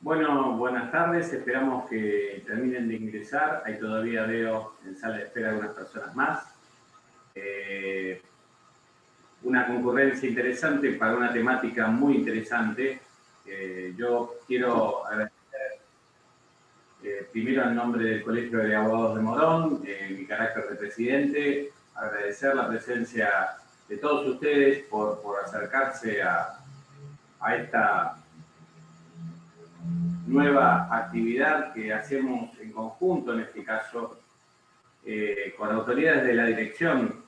Bueno, buenas tardes. Esperamos que terminen de ingresar. Ahí todavía veo en sala de espera algunas personas más. Una concurrencia interesante para una temática muy interesante. Yo quiero agradecer primero en nombre del Colegio de Abogados de Morón, en mi carácter de presidente, agradecer la presencia de todos ustedes por acercarse a esta nueva actividad que hacemos en conjunto, en este caso, con autoridades de la Dirección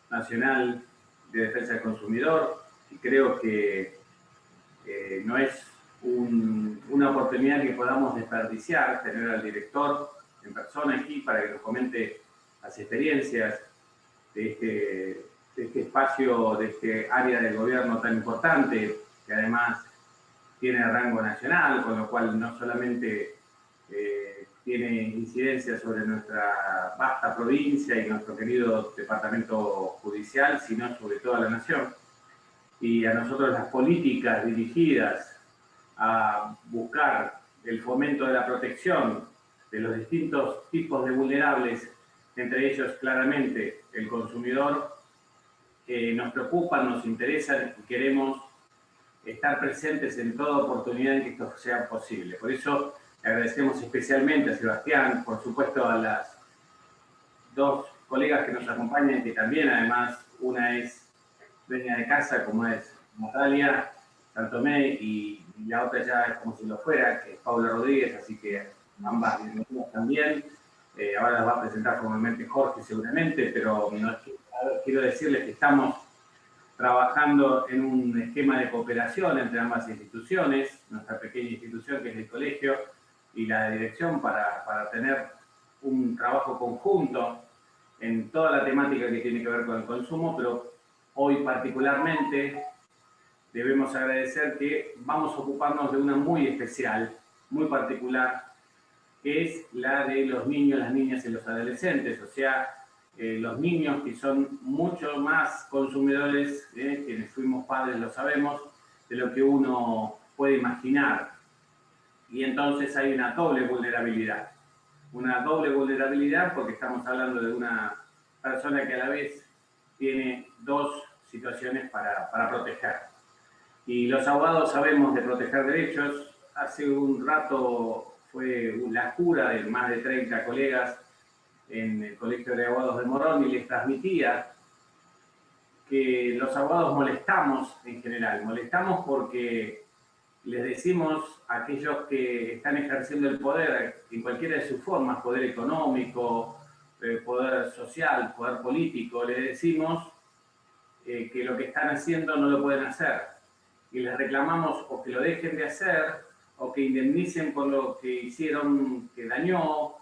Nacional de Defensa del Consumidor, y creo que no es una oportunidad que podamos desperdiciar, tener al director en persona aquí para que nos comente las experiencias de este espacio, de este área del gobierno tan importante, que además tiene rango nacional, con lo cual no solamente tiene incidencia sobre nuestra vasta provincia y nuestro querido departamento judicial, sino sobre toda la nación. Y a nosotros las políticas dirigidas a buscar el fomento de la protección de los distintos tipos de vulnerables, entre ellos claramente el consumidor, nos preocupan, nos interesan y queremos estar presentes en toda oportunidad en que esto sea posible. Por eso agradecemos especialmente a Sebastián, por supuesto a las dos colegas que nos acompañan, que también además una es dueña de casa, como es Natalia Santomé, y la otra ya es como si lo fuera, que es Paula Rodríguez, así que ambas bienvenidas también. Ahora las va a presentar formalmente Jorge seguramente, pero quiero decirles que estamos trabajando en un esquema de cooperación entre ambas instituciones, nuestra pequeña institución que es el colegio y la dirección, para tener un trabajo conjunto en toda la temática que tiene que ver con el consumo, pero hoy particularmente debemos agradecer que vamos a ocuparnos de una muy especial, muy particular, que es la de los niños, las niñas y los adolescentes, o sea, los niños que son mucho más consumidores, quienes fuimos padres lo sabemos, de lo que uno puede imaginar. Y entonces hay una doble vulnerabilidad. Una doble vulnerabilidad porque estamos hablando de una persona que a la vez tiene dos situaciones para proteger. Y los abogados sabemos de proteger derechos. Hace un rato fue la jura de más de 30 colegas en el Colegio de Abogados de Morón y les transmitía que los abogados molestamos en general. Molestamos porque les decimos a aquellos que están ejerciendo el poder en cualquiera de sus formas, poder económico, poder social, poder político, les decimos que lo que están haciendo no lo pueden hacer. Y les reclamamos o que lo dejen de hacer o que indemnicen por lo que hicieron que dañó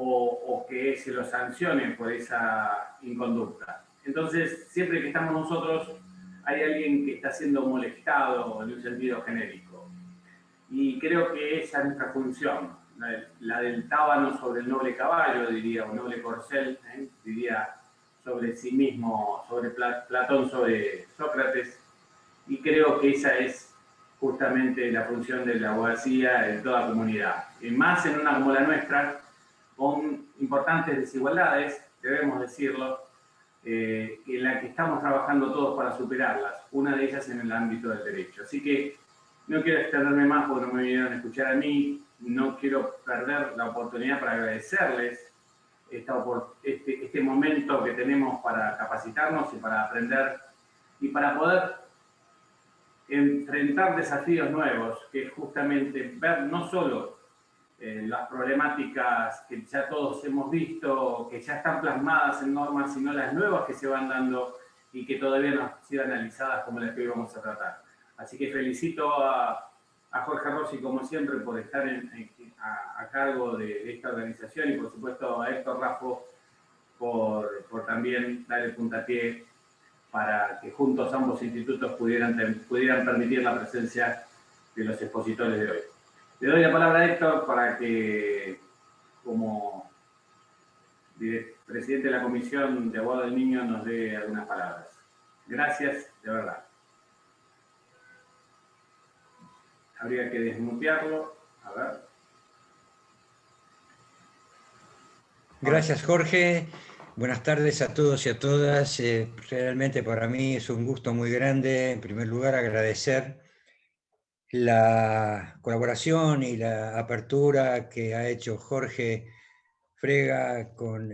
o que se los sancionen por esa inconducta. Entonces, siempre que estamos nosotros, hay alguien que está siendo molestado en un sentido genérico. Y creo que esa es nuestra función, la del tábano sobre el noble caballo, diría, o noble corcel, diría sobre sí mismo, sobre Platón, sobre Sócrates, y creo que esa es justamente la función de la abogacía en toda comunidad. Y más en una como la nuestra, con importantes desigualdades, debemos decirlo, en la que estamos trabajando todos para superarlas, una de ellas en el ámbito del derecho. Así que no quiero extenderme más porque no me vinieron a escuchar a mí, no quiero perder la oportunidad para agradecerles este momento que tenemos para capacitarnos y para aprender y para poder enfrentar desafíos nuevos, que es justamente ver no solo las problemáticas que ya todos hemos visto, que ya están plasmadas en normas, sino las nuevas que se van dando y que todavía no han sido analizadas como las que hoy vamos a tratar. Así que felicito a Jorge Rossi, como siempre, por estar a cargo de esta organización y, por supuesto, a Héctor Raffo por también dar el puntapié para que juntos ambos institutos pudieran permitir la presencia de los expositores de hoy. Le doy la palabra a Héctor para que, como presidente de la Comisión de Abogados del Niño, nos dé algunas palabras. Gracias, de verdad. Habría que desmutearlo. A ver. Gracias, Jorge. Buenas tardes a todos y a todas. Realmente para mí es un gusto muy grande, en primer lugar, agradecer la colaboración y la apertura que ha hecho Jorge Frega con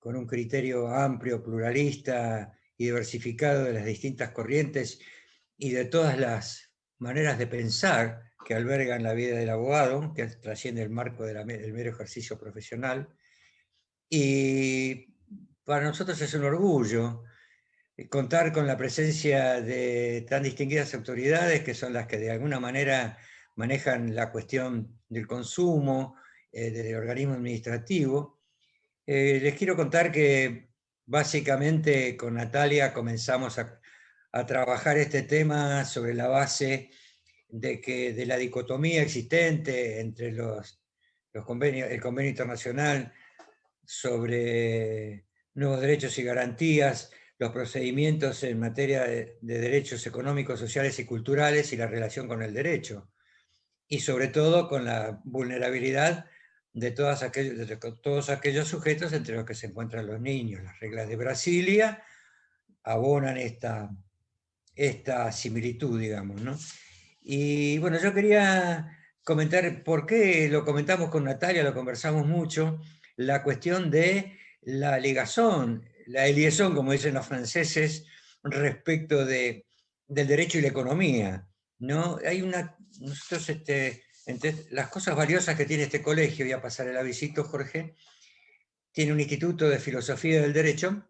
un criterio amplio, pluralista y diversificado de las distintas corrientes y de todas las maneras de pensar que albergan la vida del abogado, que trasciende el marco del mero ejercicio profesional. Y para nosotros es un orgullo contar con la presencia de tan distinguidas autoridades que son las que de alguna manera manejan la cuestión del consumo, del organismo administrativo. Les quiero contar que básicamente con Natalia comenzamos a trabajar este tema sobre la base de la dicotomía existente entre los convenios, el convenio internacional sobre nuevos derechos y garantías, los procedimientos en materia de derechos económicos, sociales y culturales y la relación con el derecho. Y sobre todo con la vulnerabilidad de todos aquellos sujetos entre los que se encuentran los niños. Las reglas de Brasilia abonan esta similitud, digamos, ¿no? Y bueno, yo quería comentar por qué lo comentamos con Natalia, lo conversamos mucho, la cuestión de la ligación, la liaison, como dicen los franceses, respecto del derecho y la economía, ¿no? Nosotros, entre las cosas valiosas que tiene este colegio, voy a pasar el avisito, Jorge, tiene un instituto de filosofía del derecho,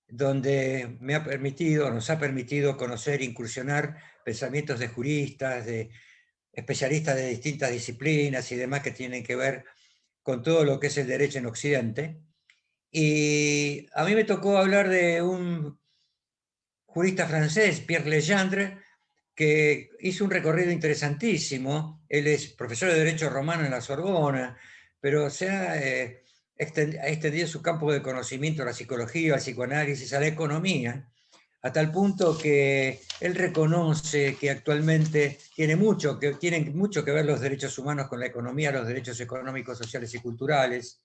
donde nos ha permitido conocer, incursionar pensamientos de juristas, de especialistas de distintas disciplinas y demás que tienen que ver con todo lo que es el derecho en Occidente. Y a mí me tocó hablar de un jurista francés, Pierre Legendre, que hizo un recorrido interesantísimo. Él es profesor de Derecho Romano en la Sorbona, pero ha extendido su campo de conocimiento a la psicología, al psicoanálisis, a la economía, a tal punto que él reconoce que actualmente tienen mucho que ver los derechos humanos con la economía, los derechos económicos, sociales y culturales.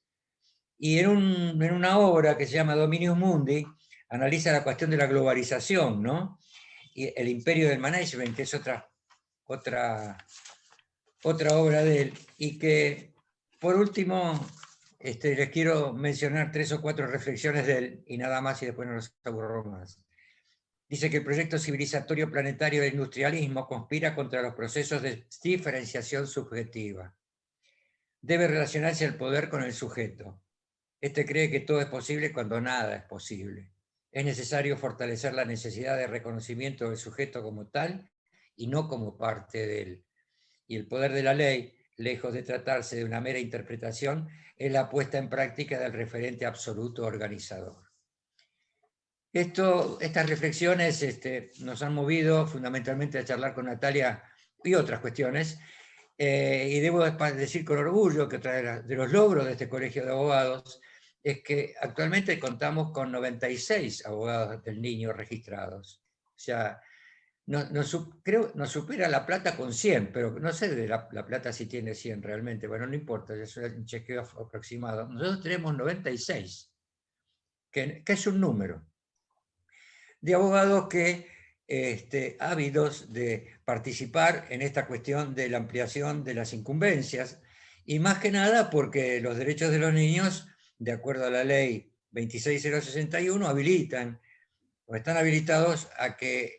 Y en una obra que se llama Dominius Mundi, analiza la cuestión de la globalización, ¿no? Y el imperio del management, que es otra, otra obra de él, y que por último les quiero mencionar 3 o 4 reflexiones de él, y nada más, y después no los aburro más. Dice que el proyecto civilizatorio planetario del industrialismo conspira contra los procesos de diferenciación subjetiva. Debe relacionarse el poder con el sujeto. Este cree que todo es posible cuando nada es posible. Es necesario fortalecer la necesidad de reconocimiento del sujeto como tal y no como parte de él. Y el poder de la ley, lejos de tratarse de una mera interpretación, es la puesta en práctica del referente absoluto organizador. Estas reflexiones nos han movido fundamentalmente a charlar con Natalia y otras cuestiones, y debo decir con orgullo que otra de los logros de este colegio de abogados es que actualmente contamos con 96 abogados del niño registrados. O sea, nos supera La Plata con 100, pero no sé de La Plata si tiene 100 realmente, bueno, no importa, es un chequeo aproximado. Nosotros tenemos 96, que es un número de abogados que ávidos de participar en esta cuestión de la ampliación de las incumbencias, y más que nada porque los derechos de los niños, de acuerdo a la ley 26061, habilitan o están habilitados a que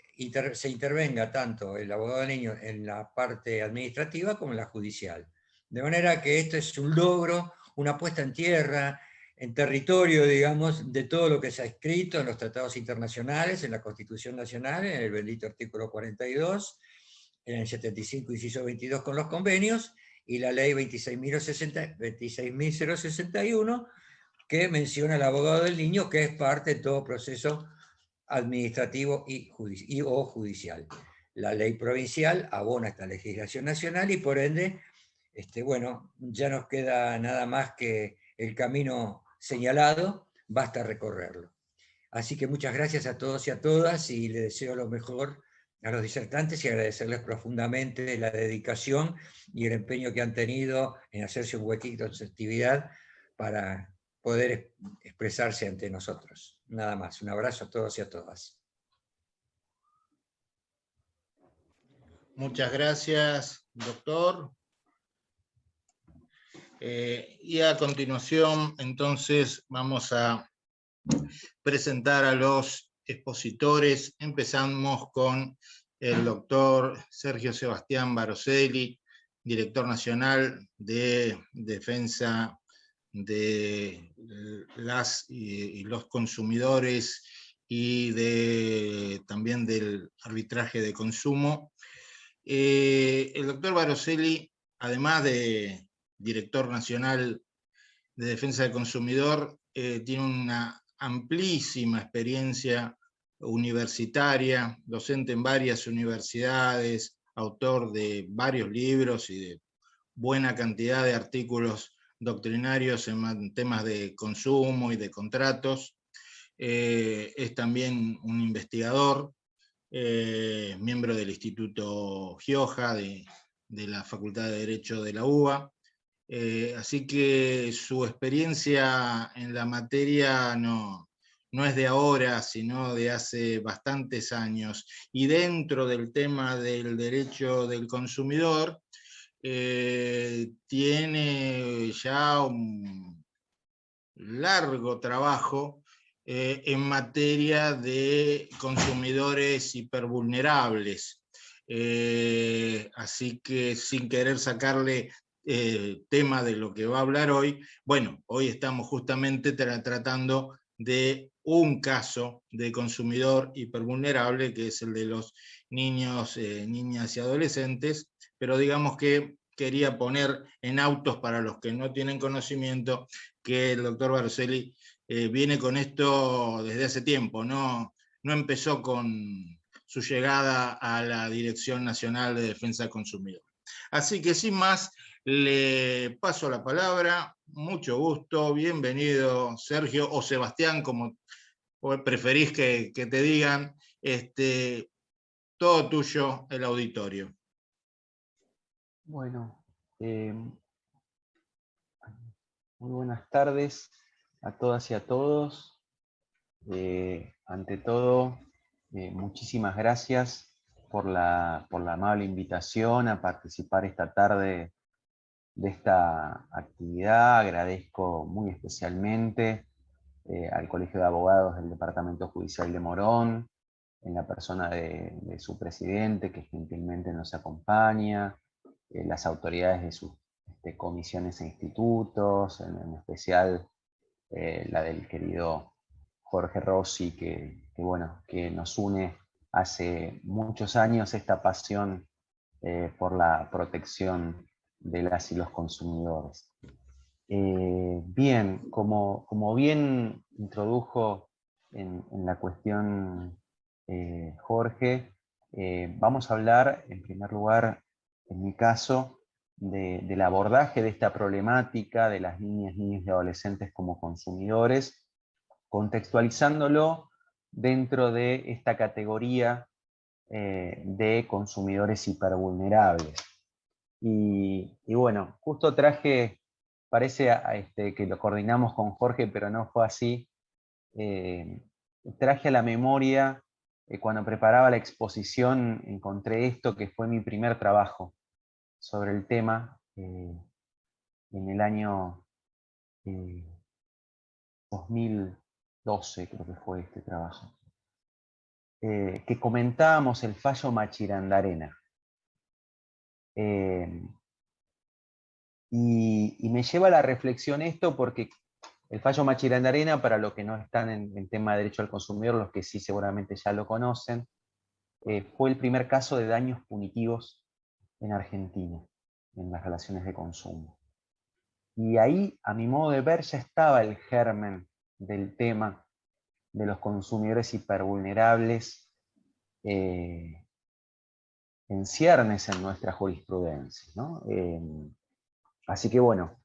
se intervenga tanto el abogado del niño en la parte administrativa como en la judicial. De manera que esto es un logro, una puesta en tierra, en territorio, digamos, de todo lo que se ha escrito en los tratados internacionales, en la Constitución Nacional, en el bendito artículo 42, en el 75, inciso 22 con los convenios, y la ley 26.061, que menciona al abogado del niño, que es parte de todo proceso administrativo o judicial. La ley provincial abona esta legislación nacional y por ende, bueno, ya nos queda nada más que el camino señalado, basta recorrerlo. Así que muchas gracias a todos y a todas y les deseo lo mejor a los disertantes y agradecerles profundamente la dedicación y el empeño que han tenido en hacerse un huequito en su actividad para poder expresarse ante nosotros. Nada más, un abrazo a todos y a todas. Muchas gracias, doctor. Y a continuación, entonces, vamos a presentar a los expositores. Empezamos con el doctor Sergio Sebastián Baroselli, director nacional de Defensa de las y los consumidores y también del arbitraje de consumo. El doctor Baroselli, además de director nacional de Defensa del Consumidor, tiene una amplísima experiencia universitaria, docente en varias universidades, autor de varios libros y de buena cantidad de artículos doctrinarios en temas de consumo y de contratos. Es también un investigador, miembro del Instituto Gioja de la Facultad de Derecho de la UBA. Así que su experiencia en la materia no es de ahora, sino de hace bastantes años. Y dentro del tema del derecho del consumidor, tiene ya un largo trabajo en materia de consumidores hipervulnerables. Así que sin querer sacarle tema de lo que va a hablar hoy, bueno, hoy estamos justamente tratando de un caso de consumidor hipervulnerable, que es el de los niños, niñas y adolescentes, pero digamos que quería poner en autos para los que no tienen conocimiento que el doctor Baroselli viene con esto desde hace tiempo, no empezó con su llegada a la Dirección Nacional de Defensa del Consumidor. Así que sin más, le paso la palabra. Mucho gusto, bienvenido Sergio, o Sebastián, como preferís que te digan. Todo tuyo el auditorio. Bueno, muy buenas tardes a todas y a todos. Ante todo, muchísimas gracias por la amable invitación a participar esta tarde de esta actividad. Agradezco muy especialmente al Colegio de Abogados del Departamento Judicial de Morón, en la persona de su presidente, que gentilmente nos acompaña, las autoridades de sus comisiones e institutos, en especial la del querido Jorge Rossi, que nos une hace muchos años esta pasión por la protección de las y los consumidores. Bien, como bien introdujo en la cuestión Jorge, vamos a hablar en primer lugar, en mi caso, del abordaje de esta problemática de las niñas, niños y adolescentes como consumidores, contextualizándolo dentro de esta categoría de consumidores hipervulnerables. Y bueno, justo traje, parece que lo coordinamos con Jorge, pero no fue así, traje a la memoria, cuando preparaba la exposición, encontré esto que fue mi primer trabajo sobre el tema en el año 2012, creo que fue este trabajo, que comentábamos el fallo Machirandarena. Y me lleva a la reflexión esto porque el fallo Machirandarena, para los que no están en tema de derecho al consumidor, los que sí seguramente ya lo conocen, fue el primer caso de daños punitivos en Argentina, en las relaciones de consumo. Y ahí, a mi modo de ver, ya estaba el germen del tema de los consumidores hipervulnerables en ciernes en nuestra jurisprudencia, ¿no? Así que bueno,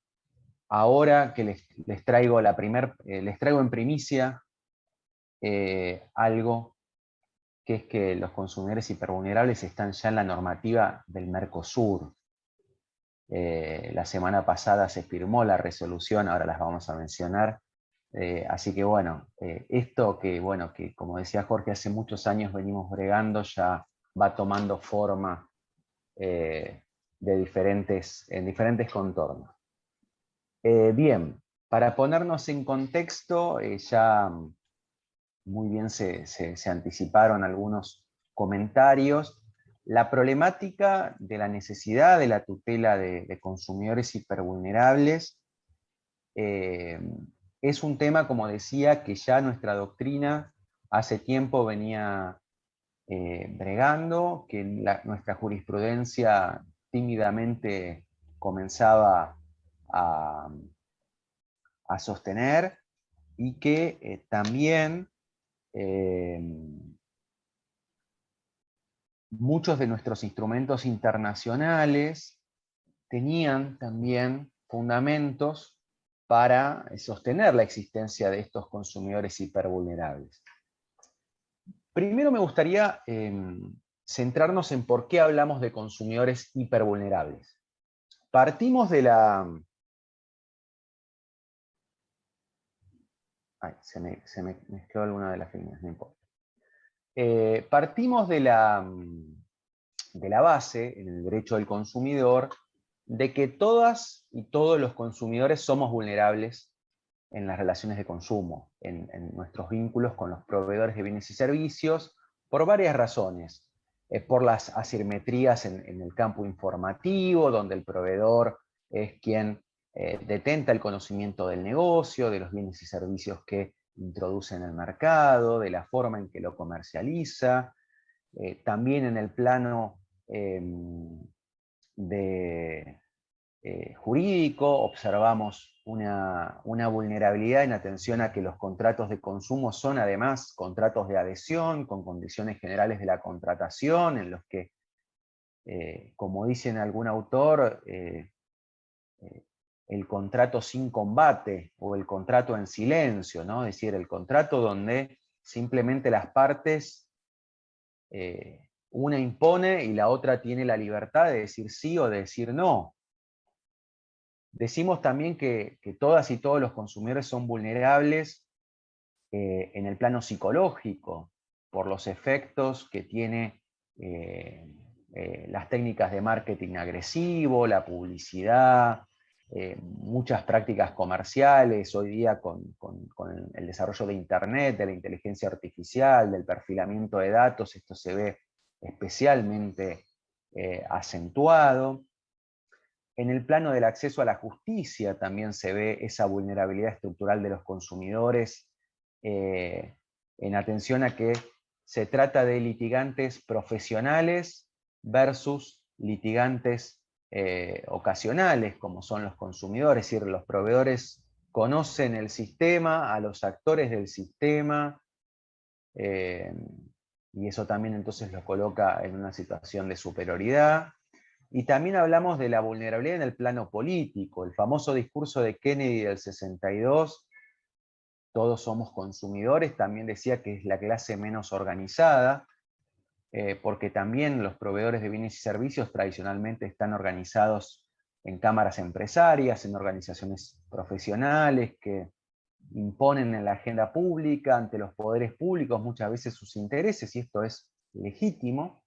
ahora que les traigo les traigo en primicia algo que es que los consumidores hipervulnerables están ya en la normativa del Mercosur. La semana pasada se firmó la resolución, ahora las vamos a mencionar. Así que bueno, esto que como decía Jorge, hace muchos años venimos bregando, ya va tomando forma en diferentes contornos. Bien, para ponernos en contexto, ya muy bien se anticiparon algunos comentarios. La problemática de la necesidad de la tutela de consumidores hipervulnerables es un tema, como decía, que ya nuestra doctrina hace tiempo venía bregando, que nuestra jurisprudencia tímidamente comenzaba a sostener, y que también muchos de nuestros instrumentos internacionales tenían también fundamentos para sostener la existencia de estos consumidores hipervulnerables. Primero me gustaría centrarnos en por qué hablamos de consumidores hipervulnerables. Partimos de la... Ay, se me mezcló alguna de las líneas, no importa. Partimos de la base, en el derecho del consumidor, de que todas y todos los consumidores somos vulnerables en las relaciones de consumo, en nuestros vínculos con los proveedores de bienes y servicios, por varias razones. Por las asimetrías en el campo informativo, donde el proveedor es quien detenta el conocimiento del negocio, de los bienes y servicios que introduce en el mercado, de la forma en que lo comercializa. También en el plano jurídico observamos una vulnerabilidad en atención a que los contratos de consumo son además contratos de adhesión con condiciones generales de la contratación, en los que, como dice algún autor, el contrato sin combate o el contrato en silencio, ¿no? Es decir, el contrato donde simplemente las partes, una impone y la otra tiene la libertad de decir sí o de decir no. Decimos también que todas y todos los consumidores son vulnerables en el plano psicológico, por los efectos que tiene las técnicas de marketing agresivo, la publicidad, muchas prácticas comerciales, hoy día con el desarrollo de Internet, de la inteligencia artificial, del perfilamiento de datos, esto se ve especialmente acentuado. En el plano del acceso a la justicia también se ve esa vulnerabilidad estructural de los consumidores en atención a que se trata de litigantes profesionales versus litigantes ocasionales, como son los consumidores, es decir, los proveedores conocen el sistema, a los actores del sistema, y eso también entonces los coloca en una situación de superioridad. Y también hablamos de la vulnerabilidad en el plano político, el famoso discurso de Kennedy del 62, todos somos consumidores, también decía que es la clase menos organizada, porque también los proveedores de bienes y servicios tradicionalmente están organizados en cámaras empresarias, en organizaciones profesionales que imponen en la agenda pública, ante los poderes públicos muchas veces sus intereses, y esto es legítimo,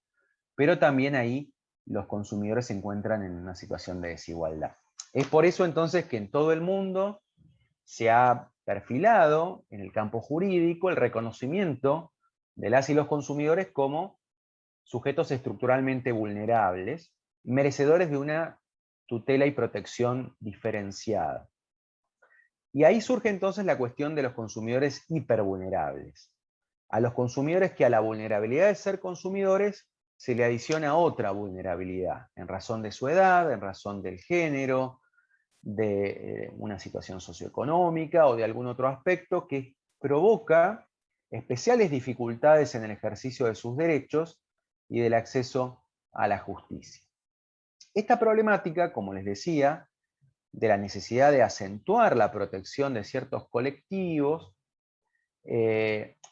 pero también ahí los consumidores se encuentran en una situación de desigualdad. Es por eso entonces que en todo el mundo se ha perfilado en el campo jurídico el reconocimiento de las y los consumidores como sujetos estructuralmente vulnerables, merecedores de una tutela y protección diferenciada. Y ahí surge entonces la cuestión de los consumidores hipervulnerables. A los consumidores que a la vulnerabilidad de ser consumidores se le adiciona otra vulnerabilidad, en razón de su edad, en razón del género, de una situación socioeconómica o de algún otro aspecto que provoca especiales dificultades en el ejercicio de sus derechos y del acceso a la justicia. Esta problemática, como les decía, de la necesidad de acentuar la protección de ciertos colectivos,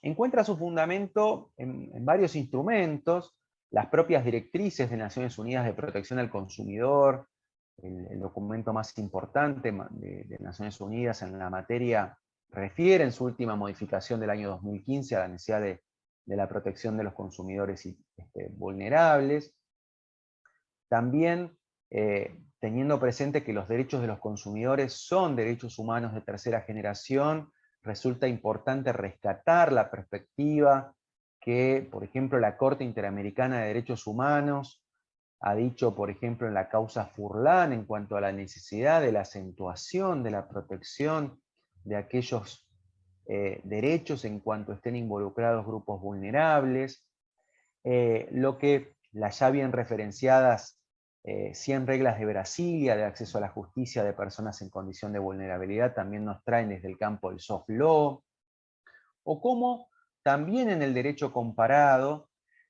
encuentra su fundamento en varios instrumentos, las propias directrices de Naciones Unidas de Protección al Consumidor, el documento más importante de Naciones Unidas en la materia, refiere en su última modificación del año 2015 a la necesidad de la protección de los consumidores vulnerables. También teniendo presente que los derechos de los consumidores son derechos humanos de tercera generación, resulta importante rescatar la perspectiva que, por ejemplo, la Corte Interamericana de Derechos Humanos ha dicho, por ejemplo, en la causa Furlan, en cuanto a la necesidad de la acentuación de la protección de aquellos derechos en cuanto estén involucrados grupos vulnerables, lo que las ya bien referenciadas 100 reglas de Brasilia de acceso a la justicia de personas en condición de vulnerabilidad también nos traen desde el campo del soft law, o como también en el derecho comparado,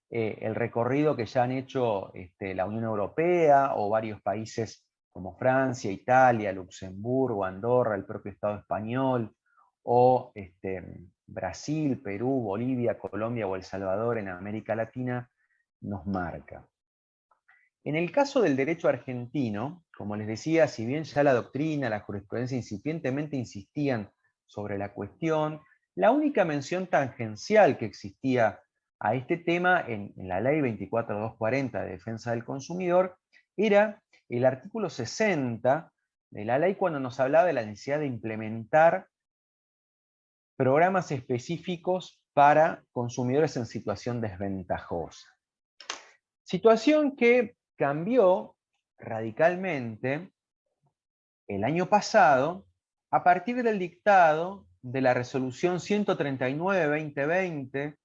el recorrido que ya han hecho la Unión Europea o varios países como Francia, Italia, Luxemburgo, Andorra, el propio Estado español, o Brasil, Perú, Bolivia, Colombia o El Salvador en América Latina, nos marca. En el caso del derecho argentino, como les decía, si bien ya la doctrina, la jurisprudencia incipientemente insistían sobre la cuestión, la única mención tangencial que existía a este tema en la ley 24240 de defensa del consumidor era el artículo 60 de la ley, cuando nos hablaba de la necesidad de implementar programas específicos para consumidores en situación desventajosa. Situación que cambió radicalmente el año pasado a partir del dictado de la resolución 139-2020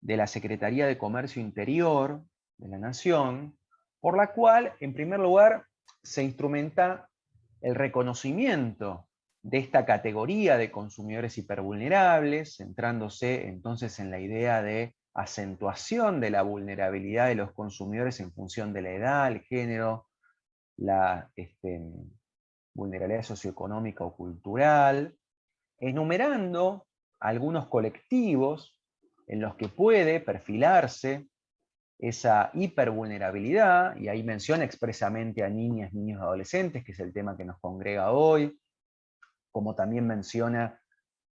de la Secretaría de Comercio Interior de la Nación, por la cual, en primer lugar, se instrumenta el reconocimiento de esta categoría de consumidores hipervulnerables, centrándose entonces en la idea de acentuación de la vulnerabilidad de los consumidores en función de la edad, el género, la vulnerabilidad socioeconómica o cultural, enumerando algunos colectivos en los que puede perfilarse esa hipervulnerabilidad, y ahí menciona expresamente a niñas, niños y adolescentes, que es el tema que nos congrega hoy, como también menciona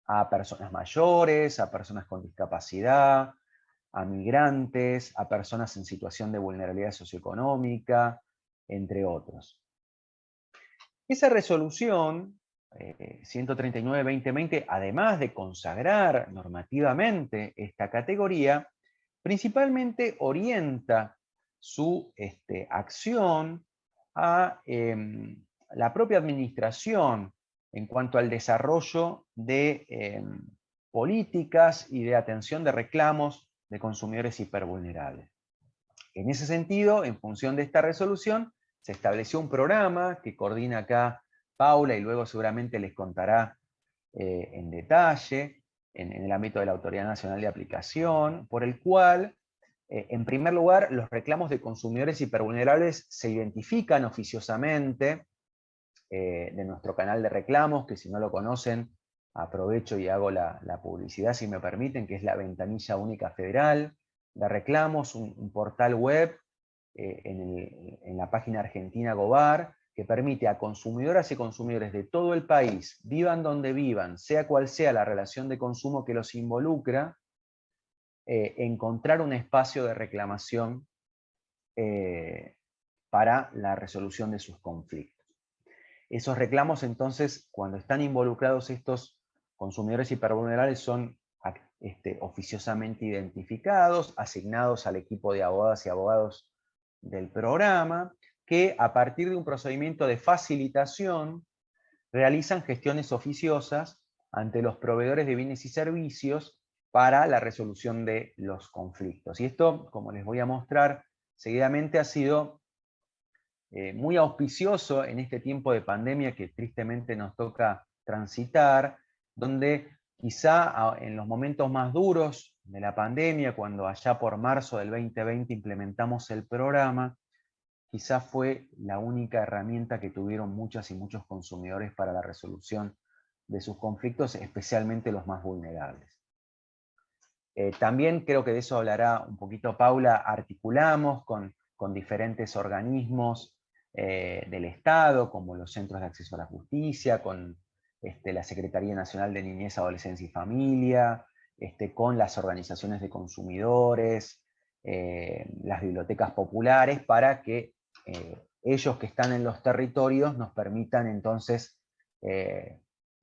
a personas mayores, a personas con discapacidad, a migrantes, a personas en situación de vulnerabilidad socioeconómica, entre otros. Esa resolución 139-2020, además de consagrar normativamente esta categoría, principalmente orienta su acción a la propia administración en cuanto al desarrollo de políticas y de atención de reclamos de consumidores hipervulnerables. En ese sentido, en función de esta resolución, se estableció un programa que coordina acá Paula y luego seguramente les contará en detalle en el ámbito de la Autoridad Nacional de Aplicación, por el cual, en primer lugar, los reclamos de consumidores hipervulnerables se identifican oficiosamente de nuestro canal de reclamos, que si no lo conocen, aprovecho y hago la publicidad, si me permiten, que es la Ventanilla Única Federal de Reclamos, un portal web en la página argentina Gobar, que permite a consumidoras y consumidores de todo el país, vivan donde vivan, sea cual sea la relación de consumo que los involucra, encontrar un espacio de reclamación para la resolución de sus conflictos. Esos reclamos, entonces, cuando están involucrados estos consumidores hipervulnerables, son oficiosamente identificados, asignados al equipo de abogadas y abogados del programa, que a partir de un procedimiento de facilitación realizan gestiones oficiosas ante los proveedores de bienes y servicios para la resolución de los conflictos. Y esto, como les voy a mostrar seguidamente, ha sido muy auspicioso en este tiempo de pandemia que tristemente nos toca transitar, donde quizá en los momentos más duros de la pandemia, cuando allá por marzo del 2020 implementamos el programa, quizá fue la única herramienta que tuvieron muchas y muchos consumidores para la resolución de sus conflictos, especialmente los más vulnerables. También creo que de eso hablará un poquito Paula, articulamos con diferentes organismos del Estado, como los Centros de Acceso a la Justicia, con la Secretaría Nacional de Niñez, Adolescencia y Familia, con las organizaciones de consumidores, las bibliotecas populares, para que ellos que están en los territorios nos permitan entonces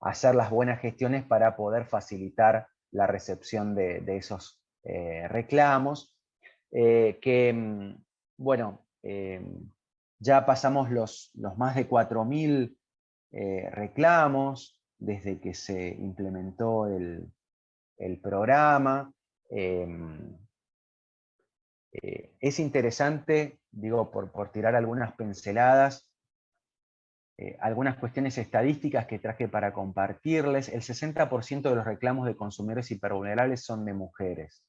hacer las buenas gestiones para poder facilitar la recepción de esos reclamos, bueno, ya pasamos los más de 4.000 reclamos desde que se implementó el programa. Es interesante, digo, por tirar algunas pinceladas, algunas cuestiones estadísticas que traje para compartirles. El 60% de los reclamos de consumidores hipervulnerables son de mujeres.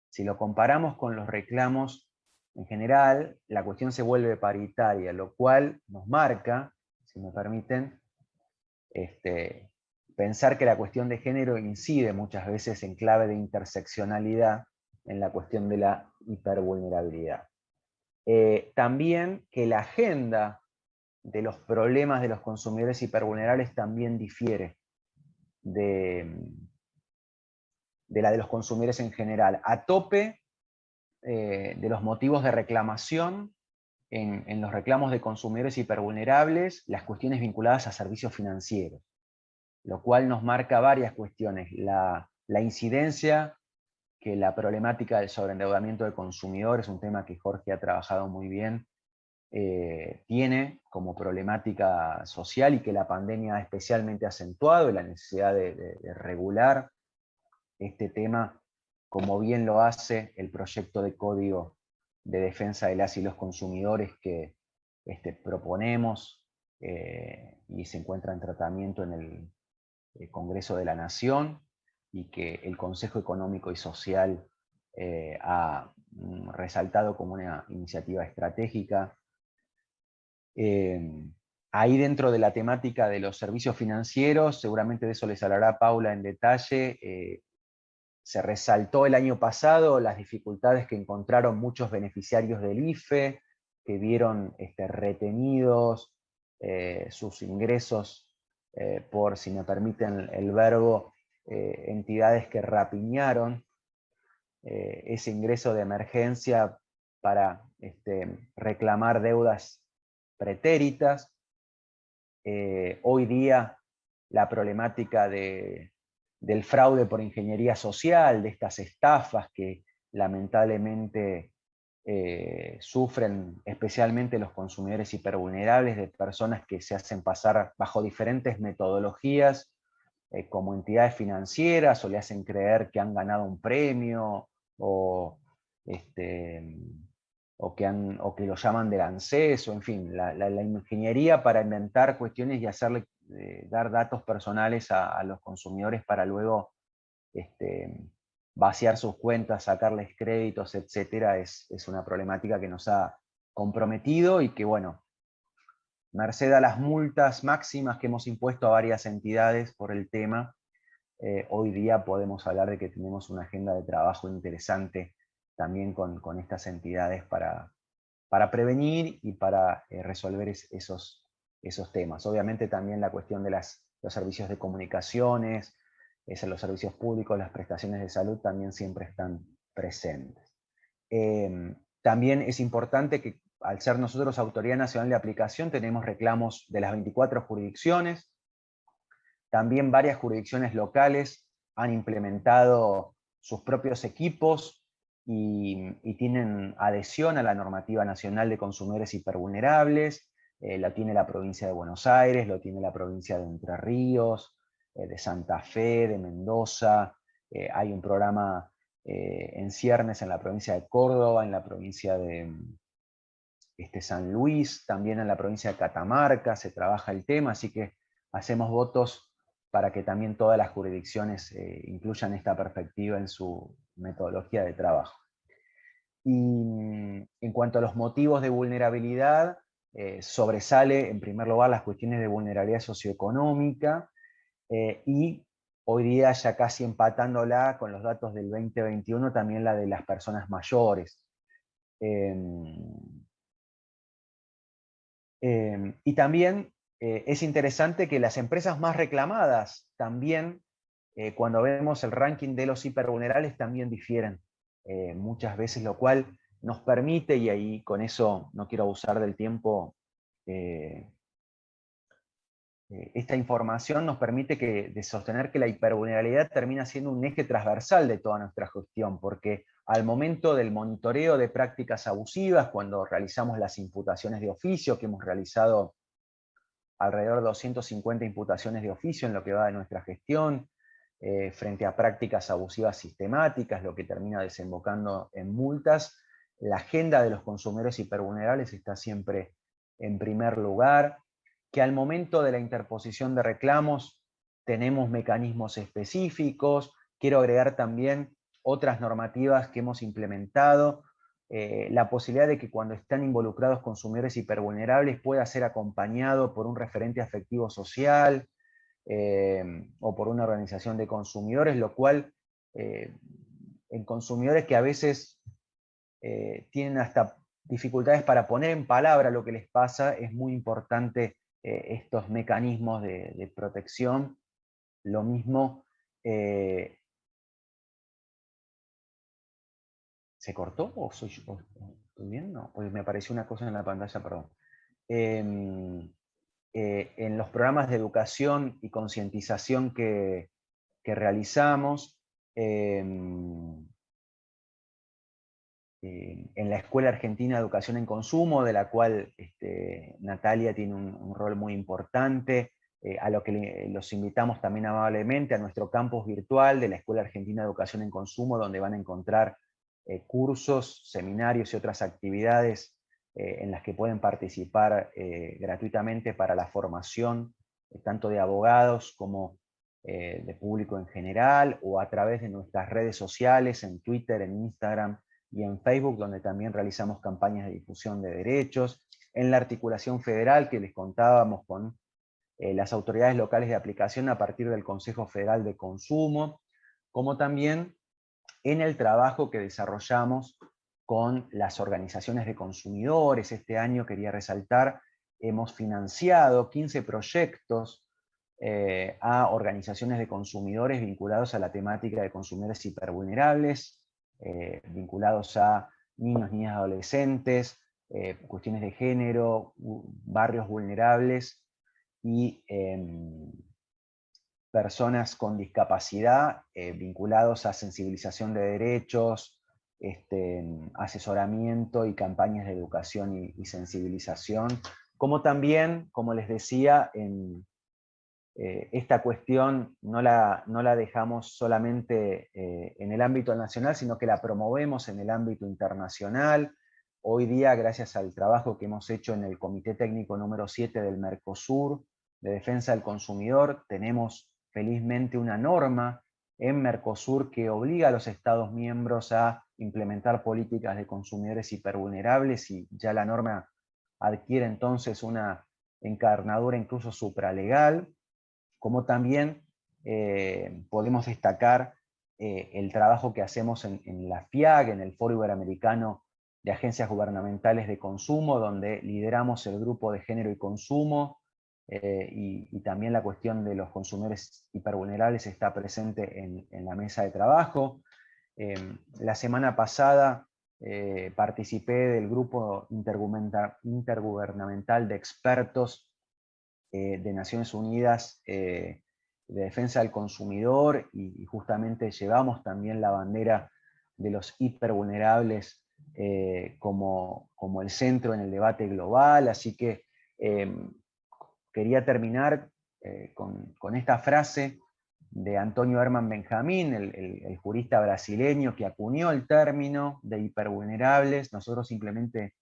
Si lo comparamos con los reclamos en general, la cuestión se vuelve paritaria, lo cual nos marca, si me permiten, pensar que la cuestión de género incide muchas veces en clave de interseccionalidad en la cuestión de la hipervulnerabilidad. También que la agenda de los problemas de los consumidores hipervulnerables también difiere de la de los consumidores en general. A tope de los motivos de reclamación en los reclamos de consumidores hipervulnerables, las cuestiones vinculadas a servicios financieros, lo cual nos marca varias cuestiones. La incidencia que la problemática del sobreendeudamiento del consumidor, es un tema que Jorge ha trabajado muy bien, tiene como problemática social, y que la pandemia ha especialmente acentuado, y la necesidad de regular este tema, como bien lo hace el proyecto de Código de Defensa de las y los Consumidores que proponemos y se encuentra en tratamiento en el Congreso de la Nación, y que el Consejo Económico y Social ha resaltado como una iniciativa estratégica. Ahí, dentro de la temática de los servicios financieros, seguramente de eso les hablará Paula en detalle, se resaltó el año pasado las dificultades que encontraron muchos beneficiarios del IFE, que vieron retenidos sus ingresos por, si me permiten el verbo, entidades que rapiñaron ese ingreso de emergencia para reclamar deudas pretéritas. Hoy día la problemática del fraude por ingeniería social, de estas estafas que lamentablemente sufren especialmente los consumidores hipervulnerables, de personas que se hacen pasar bajo diferentes metodologías como entidades financieras, o le hacen creer que han ganado un premio, o que lo llaman del ANSES, o en fin, la ingeniería para inventar cuestiones y hacerle dar datos personales a los consumidores para luego vaciar sus cuentas, sacarles créditos, etcétera, es una problemática que nos ha comprometido, y que, bueno, merced a las multas máximas que hemos impuesto a varias entidades por el tema, hoy día podemos hablar de que tenemos una agenda de trabajo interesante también con estas entidades para prevenir y para resolver esos temas. Obviamente también la cuestión de los servicios de comunicaciones, los servicios públicos, las prestaciones de salud también siempre están presentes. También es importante que, al ser nosotros Autoridad Nacional de Aplicación, tenemos reclamos de las 24 jurisdicciones. También varias jurisdicciones locales han implementado sus propios equipos y tienen adhesión a la normativa nacional de consumidores hipervulnerables. Lo tiene la provincia de Buenos Aires, lo tiene la provincia de Entre Ríos, de Santa Fe, de Mendoza. Hay un programa en ciernes en la provincia de Córdoba, en la provincia de San Luis, también en la provincia de Catamarca se trabaja el tema, así que hacemos votos para que también todas las jurisdicciones incluyan esta perspectiva en su metodología de trabajo. Y en cuanto a los motivos de vulnerabilidad, sobresale en primer lugar las cuestiones de vulnerabilidad socioeconómica, y hoy día ya casi empatándola con los datos del 2021, también la de las personas mayores. Y también es interesante que las empresas más reclamadas también, cuando vemos el ranking de los hipervulnerables, también difieren muchas veces, lo cual nos permite, y ahí con eso no quiero abusar del tiempo, esta información nos permite de sostener que la hipervulnerabilidad termina siendo un eje transversal de toda nuestra gestión, porque al momento del monitoreo de prácticas abusivas, cuando realizamos las imputaciones de oficio, que hemos realizado alrededor de 250 imputaciones de oficio en lo que va de nuestra gestión, frente a prácticas abusivas sistemáticas, lo que termina desembocando en multas, la agenda de los consumidores hipervulnerables está siempre en primer lugar, que al momento de la interposición de reclamos tenemos mecanismos específicos. Quiero agregar también otras normativas que hemos implementado, la posibilidad de que cuando están involucrados consumidores hipervulnerables pueda ser acompañado por un referente afectivo social o por una organización de consumidores, lo cual en consumidores que a veces tienen hasta dificultades para poner en palabra lo que les pasa, es muy importante estos mecanismos de protección. Lo mismo, ¿se cortó o soy yo? ¿Estoy bien? No, porque me apareció una cosa en la pantalla, perdón. En los programas de educación y concientización que realizamos, en la Escuela Argentina de Educación en Consumo, de la cual Natalia tiene un rol muy importante, a lo que los invitamos también amablemente a nuestro campus virtual de la Escuela Argentina de Educación en Consumo, donde van a encontrar cursos, seminarios y otras actividades en las que pueden participar gratuitamente para la formación, tanto de abogados como de público en general, o a través de nuestras redes sociales, en Twitter, en Instagram y en Facebook, donde también realizamos campañas de difusión de derechos, en la articulación federal que les contábamos con las autoridades locales de aplicación a partir del Consejo Federal de Consumo, como también en el trabajo que desarrollamos con las organizaciones de consumidores. Este año, quería resaltar, hemos financiado 15 proyectos a organizaciones de consumidores vinculados a la temática de consumidores hipervulnerables, vinculados a niños, niñas, adolescentes, cuestiones de género, barrios vulnerables y personas con discapacidad vinculados a sensibilización de derechos, asesoramiento y campañas de educación y sensibilización, como también, como les decía, esta cuestión no la dejamos solamente en el ámbito nacional, sino que la promovemos en el ámbito internacional. Hoy día, gracias al trabajo que hemos hecho en el Comité Técnico número 7 del Mercosur de Defensa del Consumidor, tenemos felizmente una norma en Mercosur que obliga a los Estados miembros a implementar políticas de consumidores hipervulnerables, y ya la norma adquiere entonces una encarnadura incluso supralegal. Como también podemos destacar el trabajo que hacemos en la FIAG, en el Foro Iberoamericano de Agencias Gubernamentales de Consumo, donde lideramos el grupo de género y consumo, y también la cuestión de los consumidores hipervulnerables está presente en la mesa de trabajo. La semana pasada participé del grupo intergubernamental de expertos de Naciones Unidas de Defensa del Consumidor, y justamente llevamos también la bandera de los hipervulnerables como el centro en el debate global. Así que quería terminar con esta frase de Antonio Herman Benjamín, el jurista brasileño que acuñó el término de hipervulnerables. Nosotros simplemente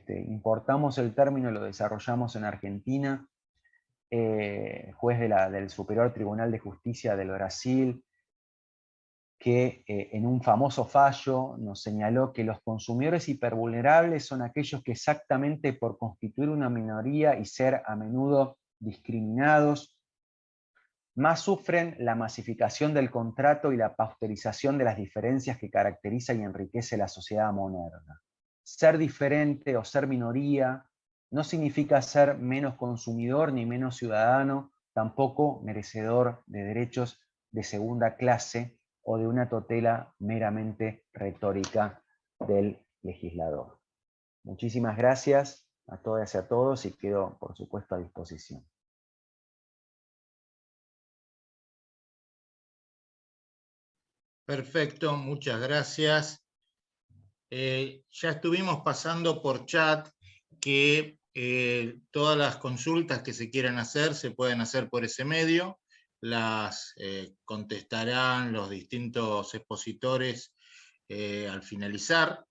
importamos el término y lo desarrollamos en Argentina. Juez del Superior Tribunal de Justicia del Brasil, que en un famoso fallo nos señaló que los consumidores hipervulnerables son aquellos que, exactamente por constituir una minoría y ser a menudo discriminados, más sufren la masificación del contrato y la pasteurización de las diferencias que caracteriza y enriquece la sociedad moderna. Ser diferente o ser minoría no significa ser menos consumidor ni menos ciudadano, tampoco merecedor de derechos de segunda clase o de una tutela meramente retórica del legislador. Muchísimas gracias a todas y a todos y quedo, por supuesto, a disposición. Perfecto, muchas gracias. Ya estuvimos pasando por chat que todas las consultas que se quieran hacer se pueden hacer por ese medio, las contestarán los distintos expositores al finalizar,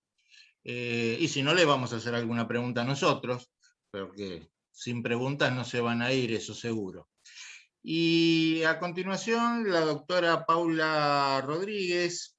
y si no, le vamos a hacer alguna pregunta a nosotros, porque sin preguntas no se van a ir, eso seguro. Y a continuación, la doctora Paula Rodríguez,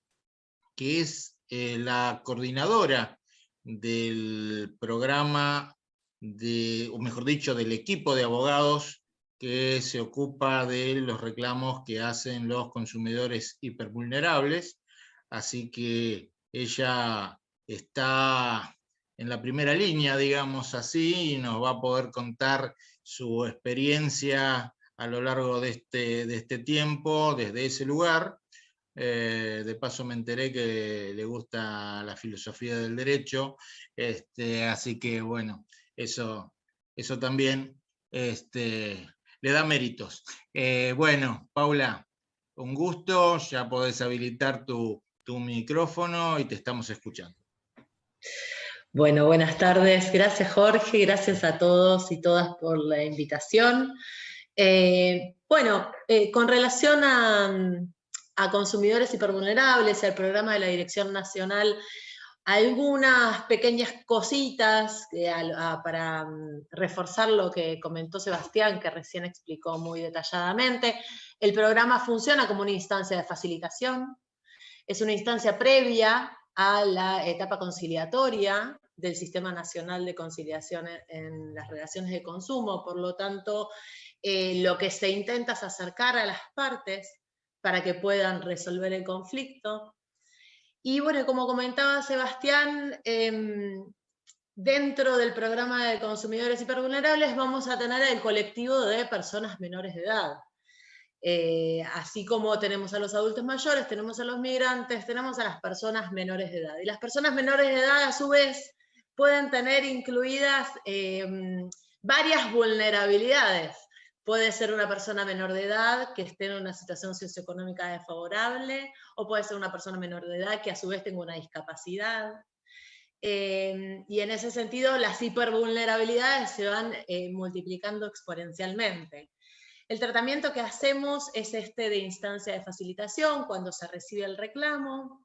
que es la coordinadora del programa, o mejor dicho, del equipo de abogados que se ocupa de los reclamos que hacen los consumidores hipervulnerables. Así que ella está en la primera línea, digamos así, y nos va a poder contar su experiencia a lo largo de este tiempo, desde ese lugar. De paso me enteré que le gusta la filosofía del derecho, así que bueno, eso también le da méritos. Bueno, Paula, un gusto, ya podés habilitar tu micrófono y te estamos escuchando. Bueno, buenas tardes. Gracias, Jorge. Gracias a todos y todas por la invitación. Con relación a consumidores hipervulnerables y al programa de la Dirección Nacional, algunas pequeñas cositas para reforzar lo que comentó Sebastián, que recién explicó muy detalladamente. El programa funciona como una instancia de facilitación, es una instancia previa a la etapa conciliatoria del Sistema Nacional de Conciliación en las relaciones de consumo. Por lo tanto, lo que se intenta es acercar a las partes para que puedan resolver el conflicto. Y bueno, como comentaba Sebastián, dentro del programa de consumidores hipervulnerables vamos a tener el colectivo de personas menores de edad. Así como tenemos a los adultos mayores, tenemos a los migrantes, tenemos a las personas menores de edad. Y las personas menores de edad, a su vez, pueden tener incluidas varias vulnerabilidades. Puede ser una persona menor de edad que esté en una situación socioeconómica desfavorable, o puede ser una persona menor de edad que a su vez tenga una discapacidad. Y en ese sentido, las hipervulnerabilidades se van multiplicando exponencialmente. El tratamiento que hacemos es de instancia de facilitación, cuando se recibe el reclamo,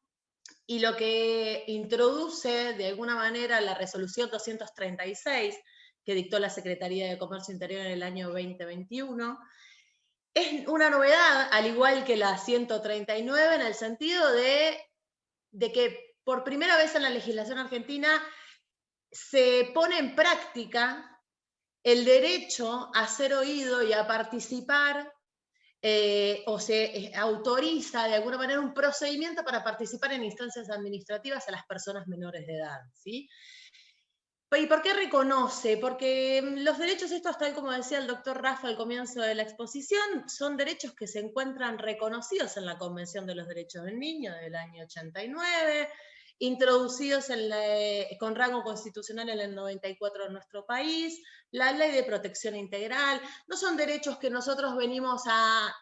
y lo que introduce de alguna manera la resolución 236, que dictó la Secretaría de Comercio Interior en el año 2021, es una novedad, al igual que la 139, en el sentido de que por primera vez en la legislación argentina se pone en práctica el derecho a ser oído y a participar, o se autoriza de alguna manera un procedimiento para participar en instancias administrativas a las personas menores de edad, ¿sí? ¿Y por qué reconoce? Porque los derechos estos, tal como decía el doctor Rafa al comienzo de la exposición, son derechos que se encuentran reconocidos en la Convención de los Derechos del Niño del año 89, introducidos con rango constitucional en el 94 en nuestro país, la Ley de Protección Integral. No son derechos que nosotros venimos a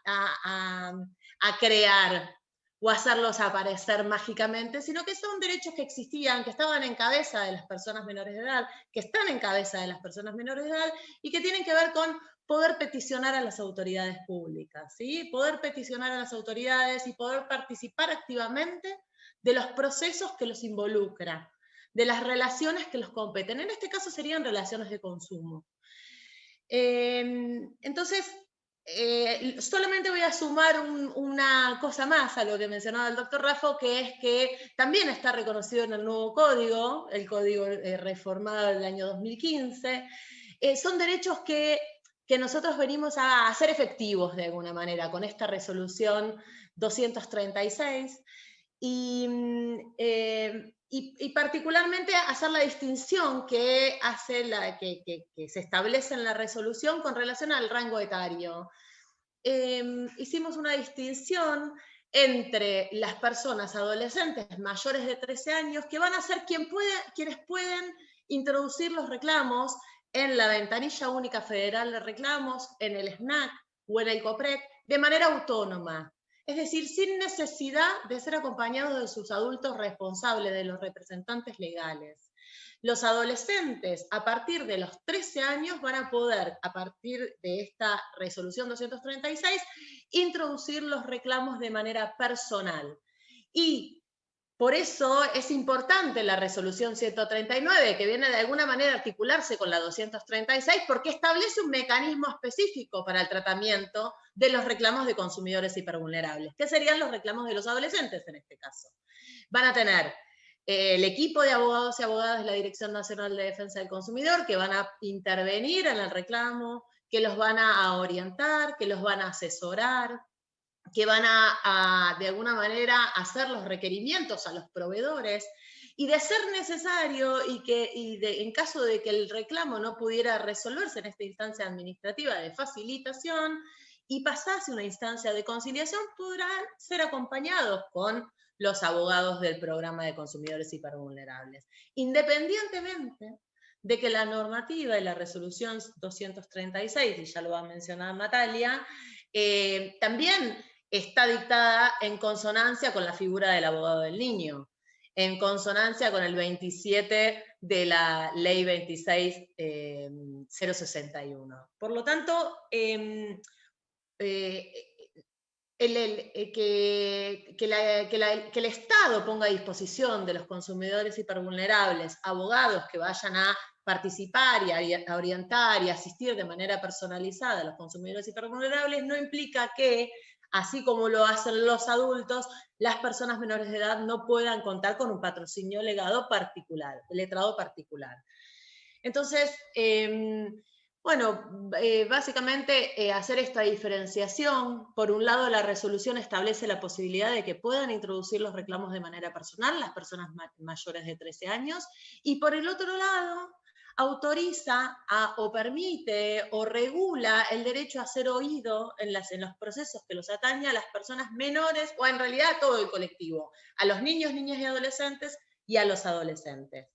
crear o hacerlos aparecer mágicamente, sino que son derechos que existían, que estaban en cabeza de las personas menores de edad, que están en cabeza de las personas menores de edad, y que tienen que ver con poder peticionar a las autoridades públicas, ¿sí? Poder peticionar a las autoridades y poder participar activamente de los procesos que los involucran, de las relaciones que los competen. En este caso serían relaciones de consumo. Entonces, solamente voy a sumar una cosa más a lo que mencionaba el doctor Rafa, que es que también está reconocido en el nuevo código, el código reformado del año 2015, son derechos que que nosotros venimos a hacer efectivos de alguna manera con esta resolución 236 y particularmente hacer la distinción que se establece en la resolución con relación al rango etario. Hicimos una distinción entre las personas adolescentes mayores de 13 años que van a ser quienes pueden introducir los reclamos en la ventanilla única federal de reclamos, en el SNAC o en el COPREC de manera autónoma. Es decir, sin necesidad de ser acompañados de sus adultos responsables, de los representantes legales. Los adolescentes, a partir de los 13 años, van a poder, a partir de esta resolución 236, introducir los reclamos de manera personal. Y por eso es importante la resolución 139, que viene de alguna manera a articularse con la 236, porque establece un mecanismo específico para el tratamiento de los reclamos de consumidores hipervulnerables, que serían los reclamos de los adolescentes en este caso. Van a tener el equipo de abogados y abogadas de la Dirección Nacional de Defensa del Consumidor, que van a intervenir en el reclamo, que los van a orientar, que los van a asesorar, que van de alguna manera hacer los requerimientos a los proveedores, y de ser necesario en caso de que el reclamo no pudiera resolverse en esta instancia administrativa de facilitación y pasase a una instancia de conciliación, podrán ser acompañados con los abogados del programa de consumidores hipervulnerables, independientemente de que la normativa y la resolución 236, y ya lo va a mencionar Natalia, también está dictada en consonancia con la figura del abogado del niño, en consonancia con el 27 de la ley 26.061. Por lo tanto, que el Estado ponga a disposición de los consumidores hipervulnerables abogados que vayan a participar y a orientar y asistir de manera personalizada a los consumidores hipervulnerables no implica que, así como lo hacen los adultos, las personas menores de edad no puedan contar con un patrocinio letrado particular. Entonces, básicamente hacer esta diferenciación. Por un lado, la resolución establece la posibilidad de que puedan introducir los reclamos de manera personal las personas mayores de 13 años, y por el otro lado, autoriza o permite o regula el derecho a ser oído en los procesos que los atañe a las personas menores, o en realidad a todo el colectivo, a los niños, niñas y adolescentes y a los adolescentes.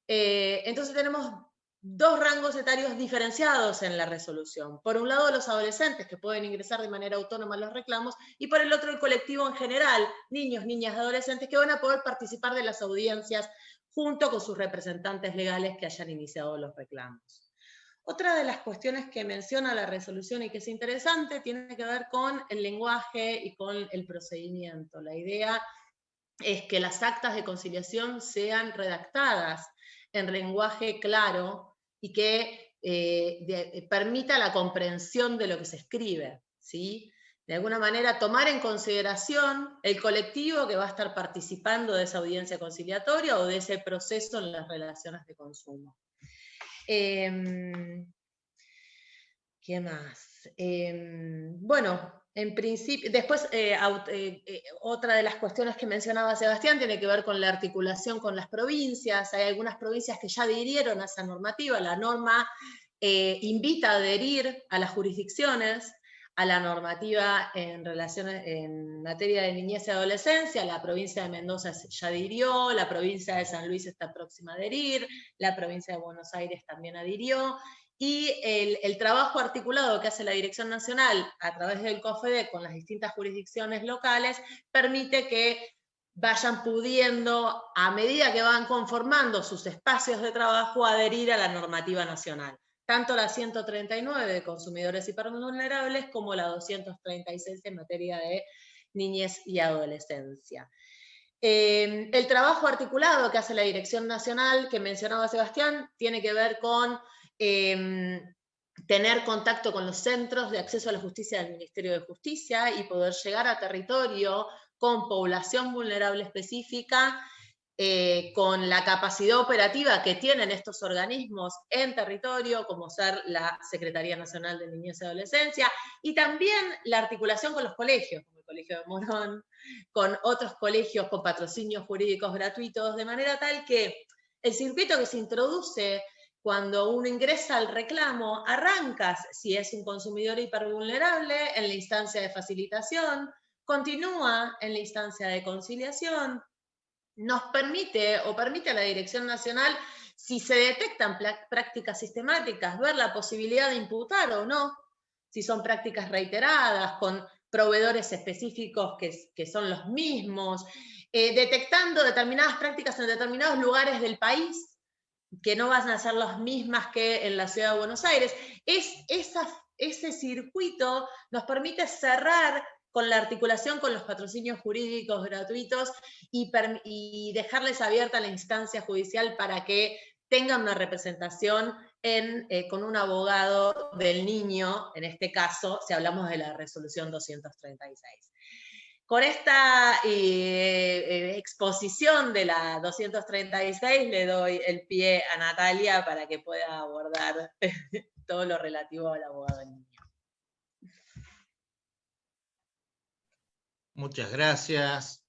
Entonces tenemos dos rangos etarios diferenciados en la resolución. Por un lado, los adolescentes, que pueden ingresar de manera autónoma a los reclamos, y por el otro, el colectivo en general, niños, niñas y adolescentes, que van a poder participar de las audiencias junto con sus representantes legales que hayan iniciado los reclamos. Otra de las cuestiones que menciona la resolución y que es interesante tiene que ver con el lenguaje y con el procedimiento. La idea es que las actas de conciliación sean redactadas en lenguaje claro y que permita la comprensión de lo que se escribe, ¿sí? De alguna manera tomar en consideración el colectivo que va a estar participando de esa audiencia conciliatoria o de ese proceso en las relaciones de consumo. ¿Qué más? En principio, después otra de las cuestiones que mencionaba Sebastián tiene que ver con la articulación con las provincias. Hay algunas provincias que ya adhirieron a esa normativa. La norma invita a adherir a las jurisdicciones a la normativa en materia de niñez y adolescencia. La provincia de Mendoza ya adhirió, la provincia de San Luis está próxima a adherir, la provincia de Buenos Aires también adhirió, y el trabajo articulado que hace la Dirección Nacional a través del COFEDE con las distintas jurisdicciones locales permite que vayan pudiendo, a medida que van conformando sus espacios de trabajo, adherir a la normativa nacional. Tanto la 139 de consumidores hipervulnerables como la 236 en materia de niñez y adolescencia. El trabajo articulado que hace la Dirección Nacional, que mencionaba Sebastián, tiene que ver con tener contacto con los centros de acceso a la justicia del Ministerio de Justicia y poder llegar a territorio con población vulnerable específica con la capacidad operativa que tienen estos organismos en territorio, como ser la Secretaría Nacional de Niñez y Adolescencia, y también la articulación con los colegios, como el Colegio de Morón, con otros colegios con patrocinios jurídicos gratuitos, de manera tal que el circuito que se introduce cuando uno ingresa al reclamo, arrancas, si es un consumidor hipervulnerable, en la instancia de facilitación, continúa en la instancia de conciliación, nos permite o permite a la Dirección Nacional, si se detectan prácticas sistemáticas, ver la posibilidad de imputar o no, si son prácticas reiteradas, con proveedores específicos que son los mismos, detectando determinadas prácticas en determinados lugares del país, que no van a ser las mismas que en la ciudad de Buenos Aires. Ese circuito nos permite cerrar con la articulación con los patrocinios jurídicos gratuitos y dejarles abierta la instancia judicial para que tengan una representación con un abogado del niño, en este caso, si hablamos de la resolución 236. Con esta exposición de la 236 le doy el pie a Natalia para que pueda abordar todo lo relativo al abogado del niño. Muchas gracias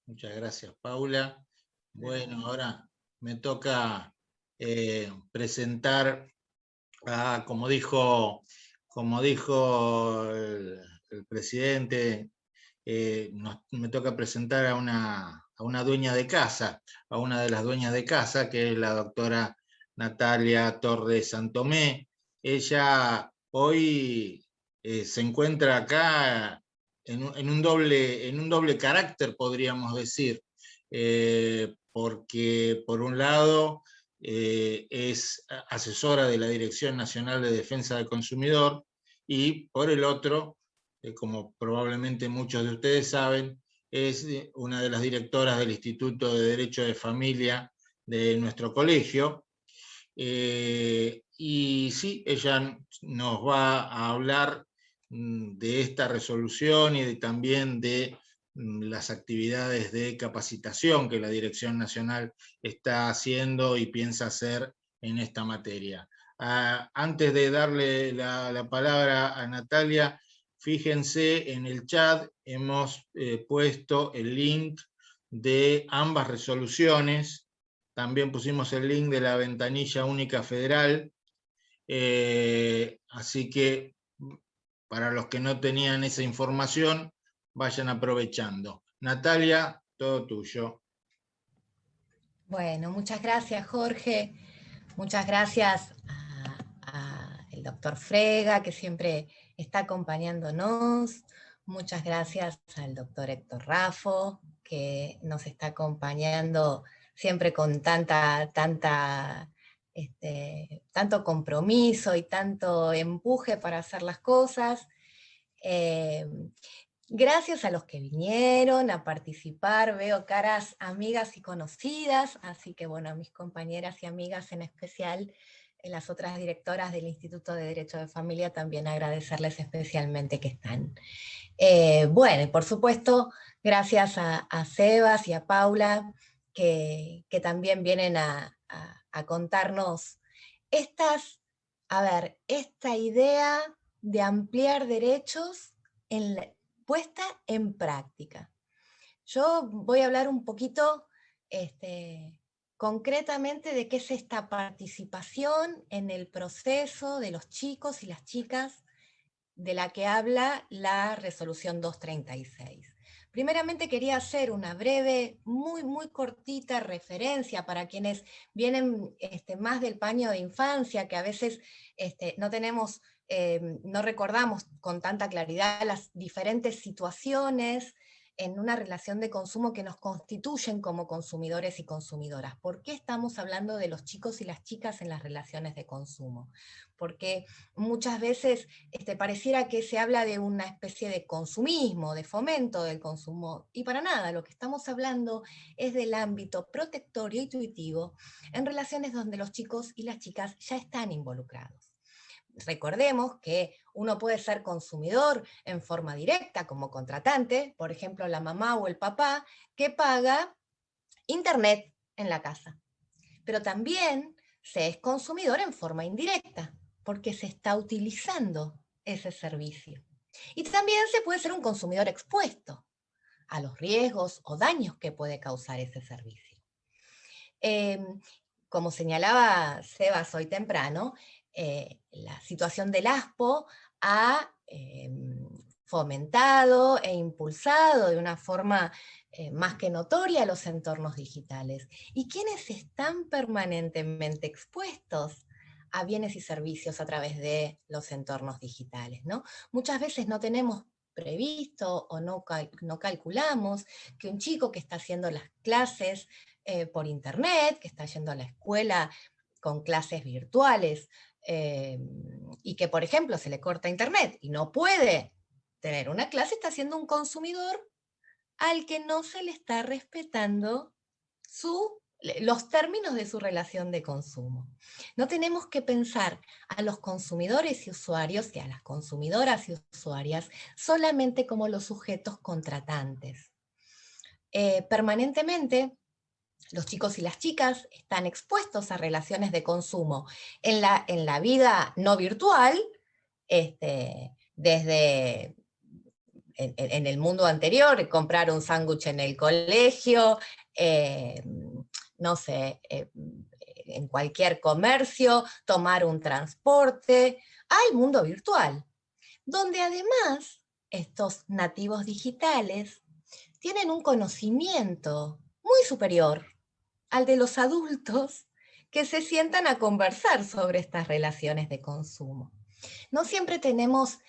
Paula. Bueno, ahora me toca presentar, como dijo el presidente, me toca presentar a una dueña de casa, a una de las dueñas de casa, que es la doctora Natalia Torres Santomé. Ella hoy se encuentra acá en un doble carácter, podríamos decir, porque por un lado es asesora de la Dirección Nacional de Defensa del Consumidor, y por el otro, como probablemente muchos de ustedes saben, es una de las directoras del Instituto de Derecho de Familia de nuestro colegio. Y sí, ella nos va a hablar de esta resolución y también de las actividades de capacitación que la Dirección Nacional está haciendo y piensa hacer en esta materia. Antes de darle la palabra a Natalia, fíjense en el chat, hemos puesto el link de ambas resoluciones. También pusimos el link de la ventanilla única federal, así que para los que no tenían esa información, vayan aprovechando. Natalia, todo tuyo. Bueno, muchas gracias Jorge, muchas gracias al doctor Frega, que siempre está acompañándonos, muchas gracias al doctor Héctor Raffo, que nos está acompañando siempre con tanto compromiso y tanto empuje para hacer las cosas. Gracias a los que vinieron a participar, veo caras amigas y conocidas, así que bueno, a mis compañeras y amigas en especial, las otras directoras del Instituto de Derecho de Familia, también agradecerles especialmente que están. Bueno, y por supuesto, gracias a Sebas y a Paula, que también vienen a contarnos esta idea de ampliar derechos puesta en práctica. Yo voy a hablar un poquito concretamente de qué es esta participación en el proceso de los chicos y las chicas de la que habla la resolución 236. Primeramente quería hacer una breve, muy cortita referencia para quienes vienen más del paño de infancia, que a veces no tenemos, no recordamos con tanta claridad las diferentes situaciones en una relación de consumo que nos constituyen como consumidores y consumidoras. ¿Por qué estamos hablando de los chicos y las chicas en las relaciones de consumo? Porque muchas veces pareciera que se habla de una especie de consumismo, de fomento del consumo, y para nada, lo que estamos hablando es del ámbito protectorio y intuitivo en relaciones donde los chicos y las chicas ya están involucrados. Recordemos que uno puede ser consumidor en forma directa como contratante, por ejemplo la mamá o el papá, que paga internet en la casa, pero también se es consumidor en forma indirecta, porque se está utilizando ese servicio. Y también se puede ser un consumidor expuesto a los riesgos o daños que puede causar ese servicio. Como señalaba Sebas hoy temprano, la situación del ASPO ha fomentado e impulsado de una forma más que notoria los entornos digitales. ¿Y quiénes están permanentemente expuestos a bienes y servicios a través de los entornos digitales, ¿no? Muchas veces no tenemos previsto o no calculamos que un chico que está haciendo las clases por internet, que está yendo a la escuela con clases virtuales, y que, por ejemplo, se le corta internet y no puede tener una clase, está siendo un consumidor al que no se le está respetando los términos de su relación de consumo. No tenemos que pensar a los consumidores y usuarios y a las consumidoras y usuarias solamente como los sujetos contratantes. Permanentemente, los chicos y las chicas están expuestos a relaciones de consumo en la vida no virtual, desde en el mundo anterior, comprar un sándwich en el colegio, no sé, en cualquier comercio, tomar un transporte, al mundo virtual, donde además estos nativos digitales tienen un conocimiento muy superior al de los adultos que se sientan a conversar sobre estas relaciones de consumo. No siempre tenemos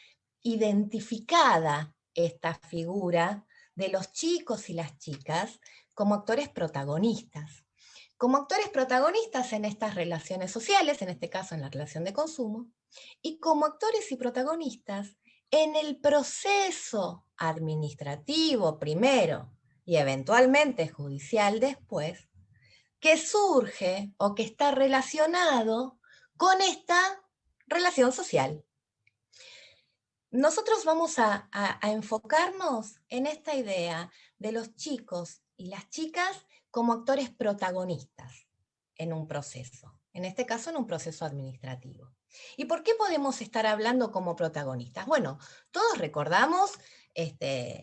identificada esta figura de los chicos y las chicas como actores protagonistas. Como actores protagonistas en estas relaciones sociales, en este caso en la relación de consumo, y como actores y protagonistas en el proceso administrativo primero y eventualmente judicial después, que surge o que está relacionado con esta relación social. Nosotros vamos a enfocarnos en esta idea de los chicos y las chicas como actores protagonistas en un proceso, en este caso en un proceso administrativo. ¿Y por qué podemos estar hablando como protagonistas? Bueno, todos recordamos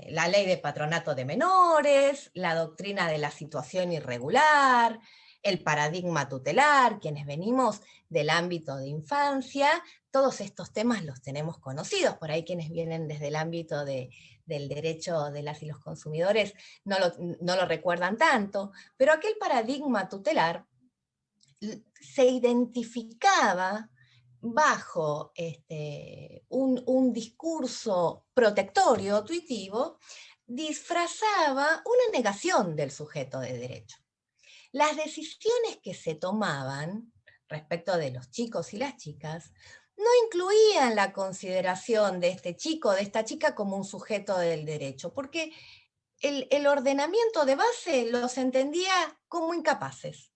la ley de patronato de menores, la doctrina de la situación irregular, el paradigma tutelar, quienes venimos del ámbito de infancia, todos estos temas los tenemos conocidos, por ahí quienes vienen desde el ámbito del derecho de las y los consumidores no lo recuerdan tanto, pero aquel paradigma tutelar se identificaba bajo un discurso protectorio, tuitivo, disfrazaba una negación del sujeto de derecho. Las decisiones que se tomaban respecto de los chicos y las chicas no incluían la consideración de este chico o de esta chica como un sujeto del derecho, porque el ordenamiento de base los entendía como incapaces.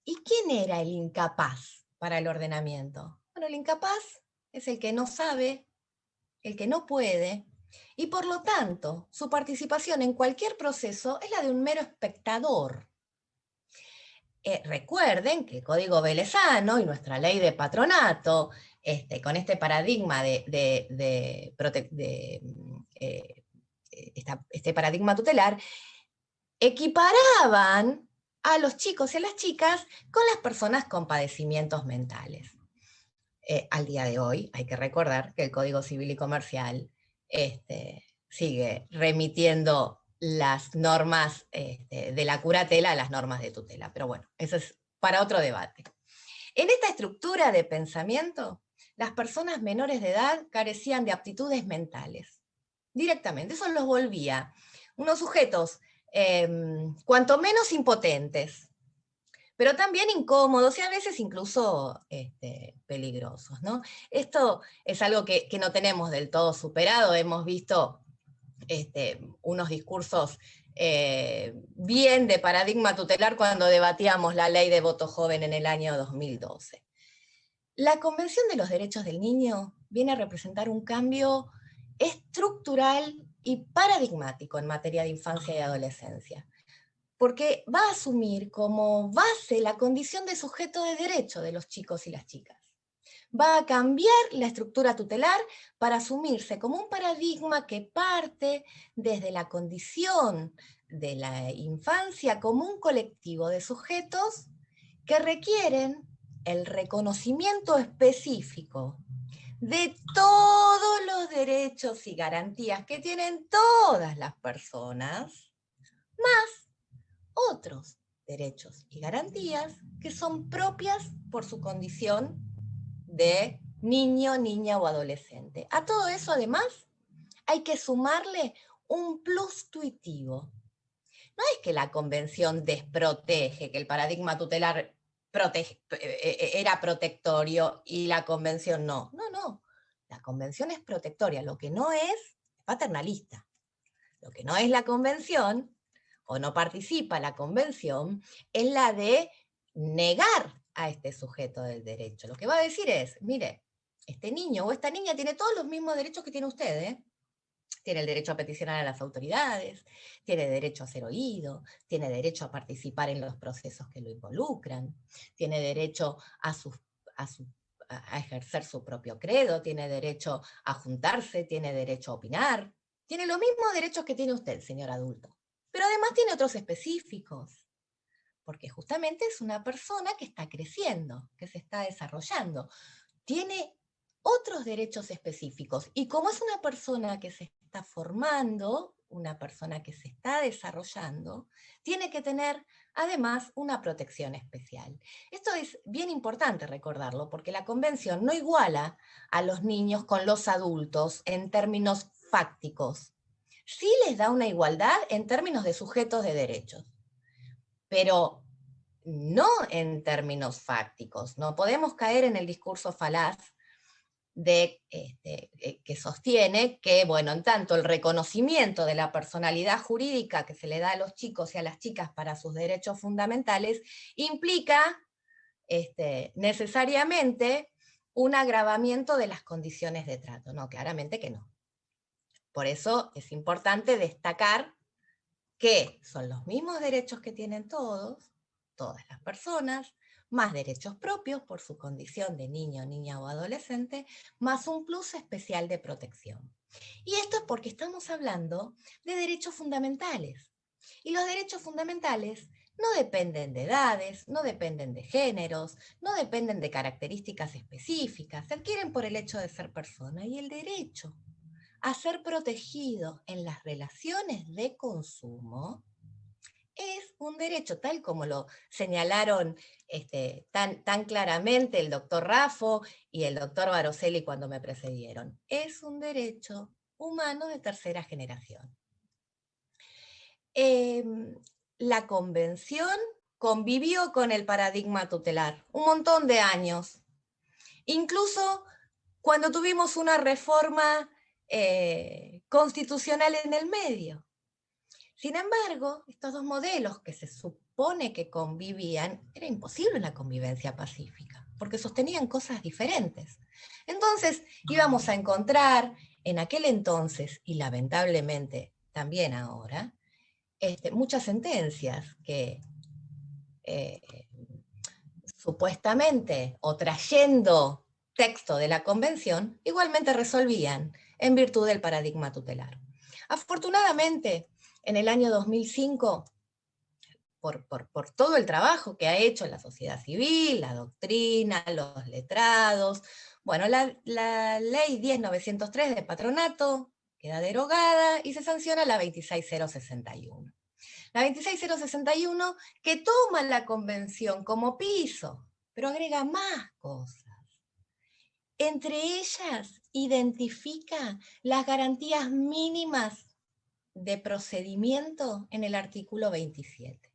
¿Y quién era el incapaz para el ordenamiento? Bueno, el incapaz es el que no sabe, el que no puede, y por lo tanto, su participación en cualquier proceso es la de un mero espectador. Recuerden que el Código Velezano y nuestra ley de patronato, con este paradigma este paradigma tutelar, equiparaban a los chicos y a las chicas con las personas con padecimientos mentales. Al día de hoy hay que recordar que el Código Civil y Comercial sigue remitiendo las normas de la curatela a las normas de tutela, pero bueno, eso es para otro debate. En esta estructura de pensamiento, las personas menores de edad carecían de aptitudes mentales, directamente. Eso los volvía unos sujetos cuanto menos impotentes, pero también incómodos y a veces incluso peligrosos, ¿no? Esto es algo que no tenemos del todo superado. Hemos visto unos discursos bien de paradigma tutelar cuando debatíamos la ley de voto joven en el año 2012. La Convención de los Derechos del Niño viene a representar un cambio estructural y paradigmático en materia de infancia y adolescencia. porque va a asumir como base la condición de sujeto de derecho de los chicos y las chicas. Va a cambiar la estructura tutelar para asumirse como un paradigma que parte desde la condición de la infancia como un colectivo de sujetos que requieren el reconocimiento específico de todos los derechos y garantías que tienen todas las personas, más otros derechos y garantías que son propias por su condición de niño, niña o adolescente. A todo eso, además, hay que sumarle un plus tuitivo. No es que la convención desprotege, que el paradigma tutelar era protectorio y la convención no. No, no. La convención es protectoria. Lo que no es paternalista. Lo que no es la convención, o no participa la convención, es la de negar a este sujeto del derecho. Lo que va a decir es, mire, este niño o esta niña tiene todos los mismos derechos que tiene usted, ¿eh? Tiene el derecho a peticionar a las autoridades, tiene derecho a ser oído, tiene derecho a participar en los procesos que lo involucran, tiene derecho a ejercer su propio credo, tiene derecho a juntarse, tiene derecho a opinar, tiene los mismos derechos que tiene usted, señor adulto, pero además tiene otros específicos, porque justamente es una persona que está creciendo, que se está desarrollando, tiene otros derechos específicos, y como es una persona que se está formando, una persona que se está desarrollando, tiene que tener además una protección especial. Esto es bien importante recordarlo, porque la convención no iguala a los niños con los adultos en términos fácticos. Sí les da una igualdad en términos de sujetos de derechos, pero no en términos fácticos. No podemos caer en el discurso falaz que sostiene que, bueno, en tanto el reconocimiento de la personalidad jurídica que se le da a los chicos y a las chicas para sus derechos fundamentales implica necesariamente un agravamiento de las condiciones de trato. No, claramente que no. Por eso es importante destacar que son los mismos derechos que tienen todas las personas, más derechos propios por su condición de niño, niña o adolescente, más un plus especial de protección. Y esto es porque estamos hablando de derechos fundamentales. Y los derechos fundamentales no dependen de edades, no dependen de géneros, no dependen de características específicas, se adquieren por el hecho de ser persona. Y el derecho a ser protegido en las relaciones de consumo es un derecho, tal como lo señalaron tan claramente el doctor Raffo y el doctor Baroselli cuando me precedieron. Es un derecho humano de tercera generación. La convención convivió con el paradigma tutelar un montón de años. Incluso cuando tuvimos una reforma constitucional en el medio. Sin embargo, estos dos modelos que se supone que convivían, era imposible la convivencia pacífica, porque sostenían cosas diferentes. Entonces íbamos a encontrar en aquel entonces, y lamentablemente también ahora, muchas sentencias que supuestamente, o trayendo texto de la convención, igualmente resolvían en virtud del paradigma tutelar. Afortunadamente, en el año 2005, por todo el trabajo que ha hecho la sociedad civil, la doctrina, los letrados, bueno, la ley 10.903 de patronato queda derogada y se sanciona la 26.061. La 26.061 que toma la convención como piso, pero agrega más cosas. Entre ellas, identifica las garantías mínimas de procedimiento en el artículo 27.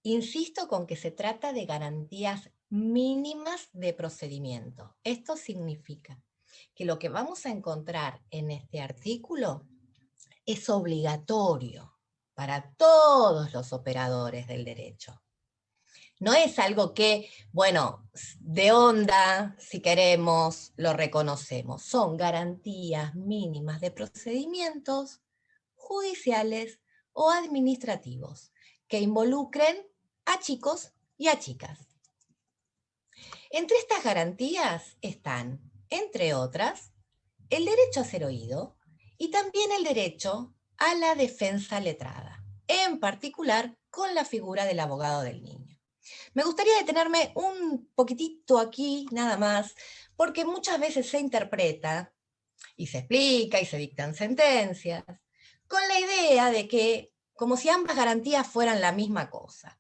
Insisto con que se trata de garantías mínimas de procedimiento. Esto significa que lo que vamos a encontrar en este artículo es obligatorio para todos los operadores del derecho. No es algo que, bueno, de onda, si queremos, lo reconocemos. Son garantías mínimas de procedimientos judiciales o administrativos, que involucren a chicos y a chicas. Entre estas garantías están, entre otras, el derecho a ser oído y también el derecho a la defensa letrada, en particular con la figura del abogado del niño. Me gustaría detenerme un poquitito aquí, nada más, porque muchas veces se interpreta y se explica y se dictan sentencias con la idea de que como si ambas garantías fueran la misma cosa.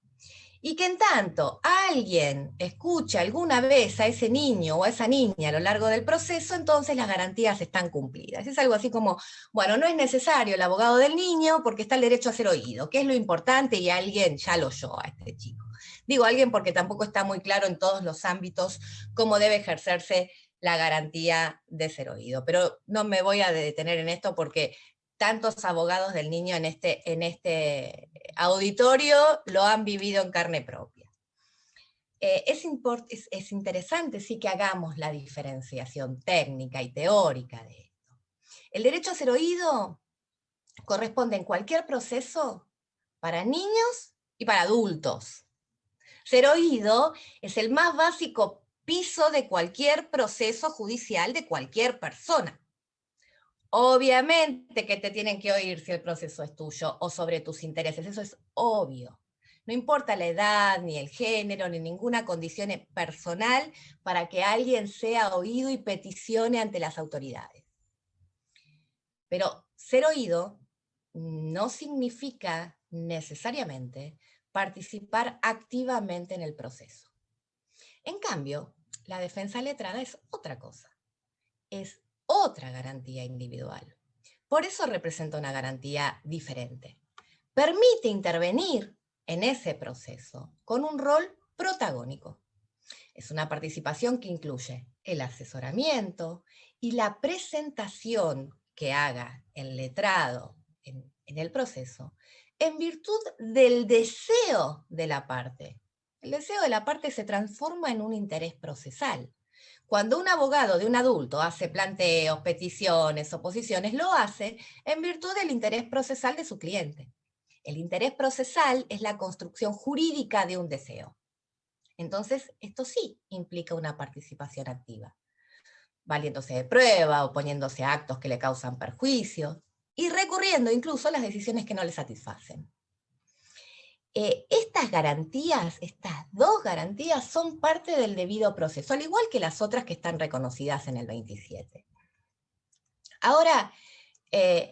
Y que en tanto alguien escucha alguna vez a ese niño o a esa niña a lo largo del proceso, entonces las garantías están cumplidas. Es algo así como, bueno, no es necesario el abogado del niño porque está el derecho a ser oído, que es lo importante y alguien ya lo oyó a este chico. Digo alguien porque tampoco está muy claro en todos los ámbitos cómo debe ejercerse la garantía de ser oído. Pero no me voy a detener en esto porque tantos abogados del niño en este auditorio lo han vivido en carne propia. Es interesante sí que hagamos la diferenciación técnica y teórica de esto. El derecho a ser oído corresponde en cualquier proceso para niños y para adultos. Ser oído es el más básico piso de cualquier proceso judicial de cualquier persona. Obviamente que te tienen que oír si el proceso es tuyo o sobre tus intereses, eso es obvio. No importa la edad, ni el género, ni ninguna condición personal para que alguien sea oído y peticione ante las autoridades. Pero ser oído no significa necesariamente participar activamente en el proceso. En cambio, la defensa letrada es otra cosa. Es otra garantía individual. Por eso representa una garantía diferente. Permite intervenir en ese proceso con un rol protagónico. Es una participación que incluye el asesoramiento y la presentación que haga el letrado en el proceso en virtud del deseo de la parte. El deseo de la parte se transforma en un interés procesal. Cuando un abogado de un adulto hace planteos, peticiones, oposiciones, lo hace en virtud del interés procesal de su cliente. El interés procesal es la construcción jurídica de un deseo. Entonces, esto sí implica una participación activa, valiéndose de prueba, oponiéndose a actos que le causan perjuicio y recurriendo incluso a las decisiones que no le satisfacen. Estas garantías, estas dos garantías, son parte del debido proceso, al igual que las otras que están reconocidas en el 27. Ahora,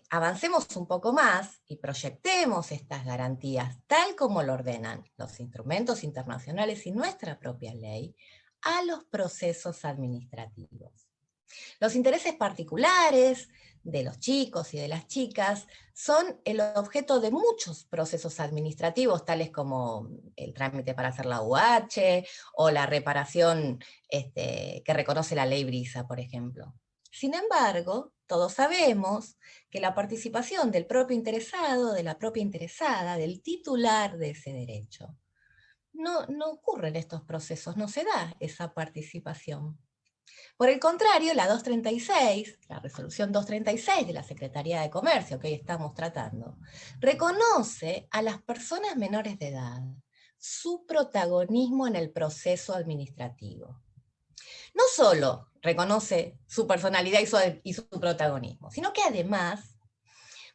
avancemos un poco más y proyectemos estas garantías, tal como lo ordenan los instrumentos internacionales y nuestra propia ley, a los procesos administrativos. Los intereses particulares de los chicos y de las chicas son el objeto de muchos procesos administrativos, tales como el trámite para hacer la UH o la reparación que reconoce la ley Brisa, por ejemplo. Sin embargo, todos sabemos que la participación del propio interesado, de la propia interesada, del titular de ese derecho, no ocurre en estos procesos, no se da esa participación. Por el contrario, la 236, la resolución 236 de la Secretaría de Comercio que hoy estamos tratando, reconoce a las personas menores de edad su protagonismo en el proceso administrativo. No solo reconoce su personalidad y su protagonismo, sino que además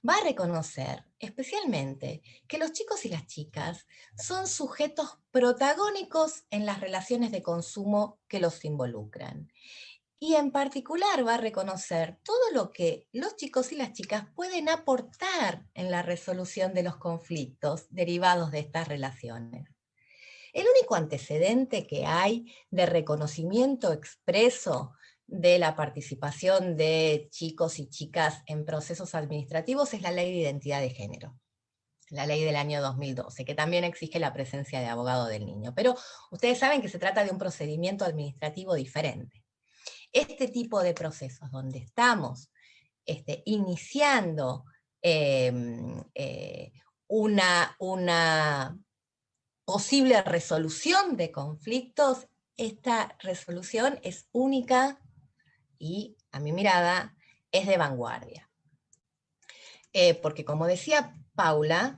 va a reconocer especialmente que los chicos y las chicas son sujetos protagónicos en las relaciones de consumo que los involucran. Y en particular va a reconocer todo lo que los chicos y las chicas pueden aportar en la resolución de los conflictos derivados de estas relaciones. El único antecedente que hay de reconocimiento expreso de la participación de chicos y chicas en procesos administrativos es la Ley de Identidad de Género, la ley del año 2012, que también exige la presencia de abogado del niño. Pero ustedes saben que se trata de un procedimiento administrativo diferente. Este tipo de procesos donde estamos iniciando una posible resolución de conflictos, esta resolución es única y, a mi mirada, es de vanguardia. Porque como decía Paula,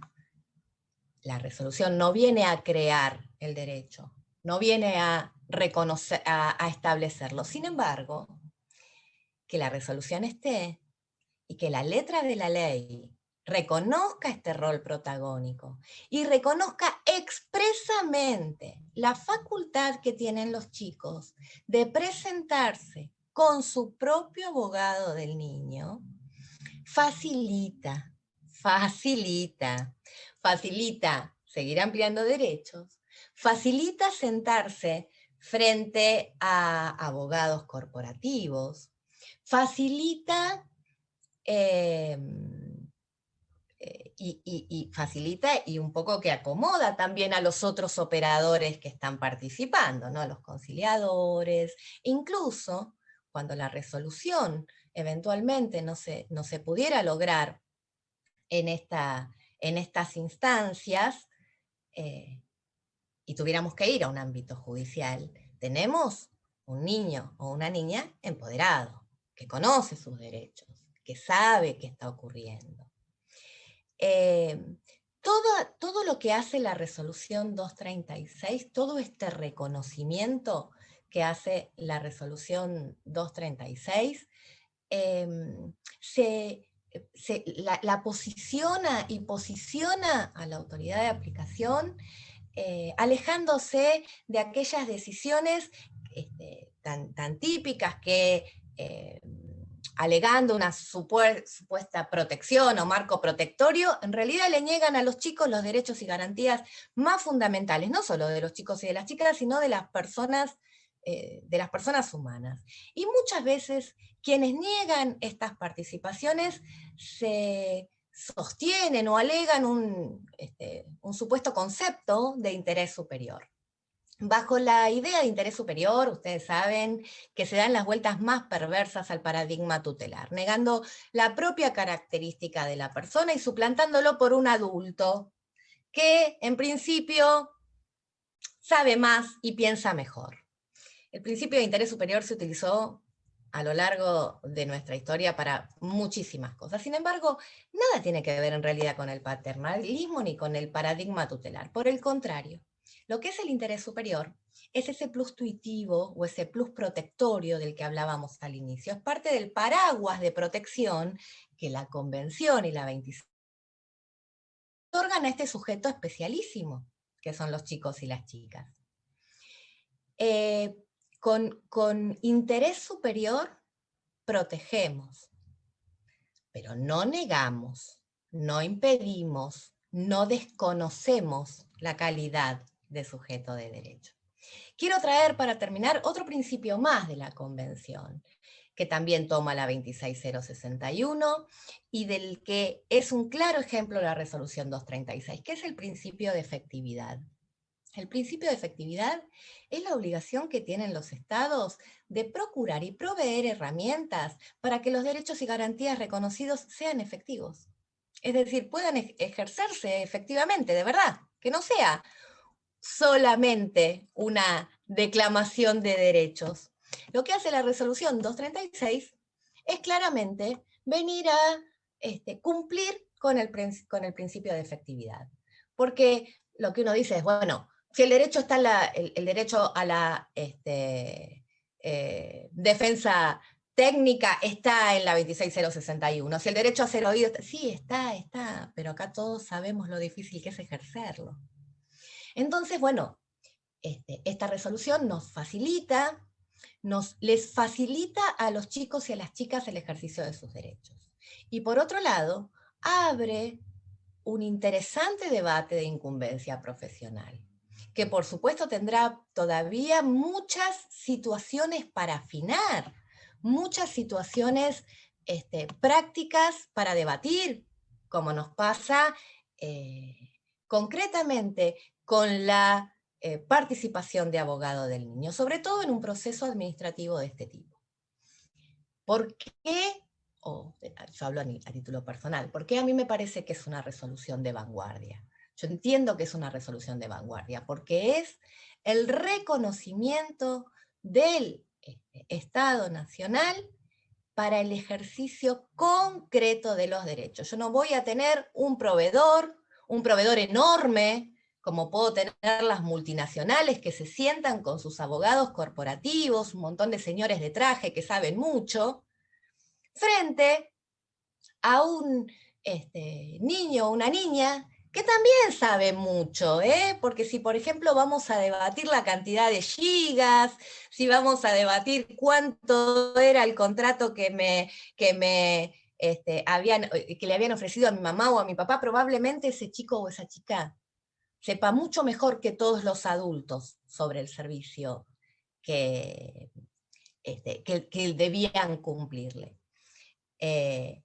la resolución no viene a crear el derecho, no viene a reconocer, a establecerlo. Sin embargo, que la resolución esté y que la letra de la ley reconozca este rol protagónico y reconozca expresamente la facultad que tienen los chicos de presentarse con su propio abogado del niño, facilita seguir ampliando derechos, facilita sentarse frente a abogados corporativos, facilita facilita y un poco que acomoda también a los otros operadores que están participando, ¿no? Los conciliadores, incluso cuando la resolución eventualmente no se pudiera lograr en estas instancias y tuviéramos que ir a un ámbito judicial, tenemos un niño o una niña empoderado, que conoce sus derechos, que sabe qué está ocurriendo. Todo lo que hace la resolución 236, todo este reconocimiento que hace la resolución 236, la posiciona y posiciona a la autoridad de aplicación alejándose de aquellas decisiones tan típicas que alegando una supuesta protección o marco protectorio, en realidad le niegan a los chicos los derechos y garantías más fundamentales, no solo de los chicos y de las chicas, sino de las personas humanas. Y muchas veces quienes niegan estas participaciones se sostienen o alegan un supuesto concepto de interés superior. Bajo la idea de interés superior, ustedes saben que se dan las vueltas más perversas al paradigma tutelar, negando la propia característica de la persona y suplantándolo por un adulto que, en principio, sabe más y piensa mejor. El principio de interés superior se utilizó a lo largo de nuestra historia para muchísimas cosas. Sin embargo, nada tiene que ver en realidad con el paternalismo ni con el paradigma tutelar. Por el contrario, lo que es el interés superior es ese plus tuitivo o ese plus protectorio del que hablábamos al inicio. Es parte del paraguas de protección que la Convención y la 26 otorgan a este sujeto especialísimo, que son los chicos y las chicas. Con interés superior protegemos, pero no negamos, no impedimos, no desconocemos la calidad de sujeto de derecho. Quiero traer para terminar otro principio más de la Convención, que también toma la 26061 y del que es un claro ejemplo la resolución 236, que es el principio de efectividad. El principio de efectividad es la obligación que tienen los estados de procurar y proveer herramientas para que los derechos y garantías reconocidos sean efectivos. Es decir, puedan ejercerse efectivamente, de verdad, que no sea solamente una declamación de derechos. Lo que hace la resolución 236 es claramente venir a cumplir con el principio de efectividad. Porque lo que uno dice es, bueno, si el derecho está el derecho a la defensa técnica está en la 26061. Si el derecho a ser oído, sí, está, pero acá todos sabemos lo difícil que es ejercerlo. Entonces, bueno, esta resolución les facilita a los chicos y a las chicas el ejercicio de sus derechos. Y por otro lado, abre un interesante debate de incumbencia profesional, que por supuesto tendrá todavía muchas situaciones para afinar, muchas situaciones prácticas para debatir, como nos pasa concretamente con la participación de abogado del niño, sobre todo en un proceso administrativo de este tipo. ¿Por qué? Yo hablo a título personal, ¿por qué a mí me parece que es una resolución de vanguardia? Yo entiendo que es una resolución de vanguardia, porque es el reconocimiento del Estado Nacional para el ejercicio concreto de los derechos. Yo no voy a tener un proveedor, un proveedor enorme, como puedo tener las multinacionales que se sientan con sus abogados corporativos, un montón de señores de traje que saben mucho, frente a un niño o una niña que también sabe mucho, porque si por ejemplo vamos a debatir la cantidad de gigas, si vamos a debatir cuánto era el contrato que le habían ofrecido a mi mamá o a mi papá, probablemente ese chico o esa chica sepa mucho mejor que todos los adultos sobre el servicio que debían cumplirle. El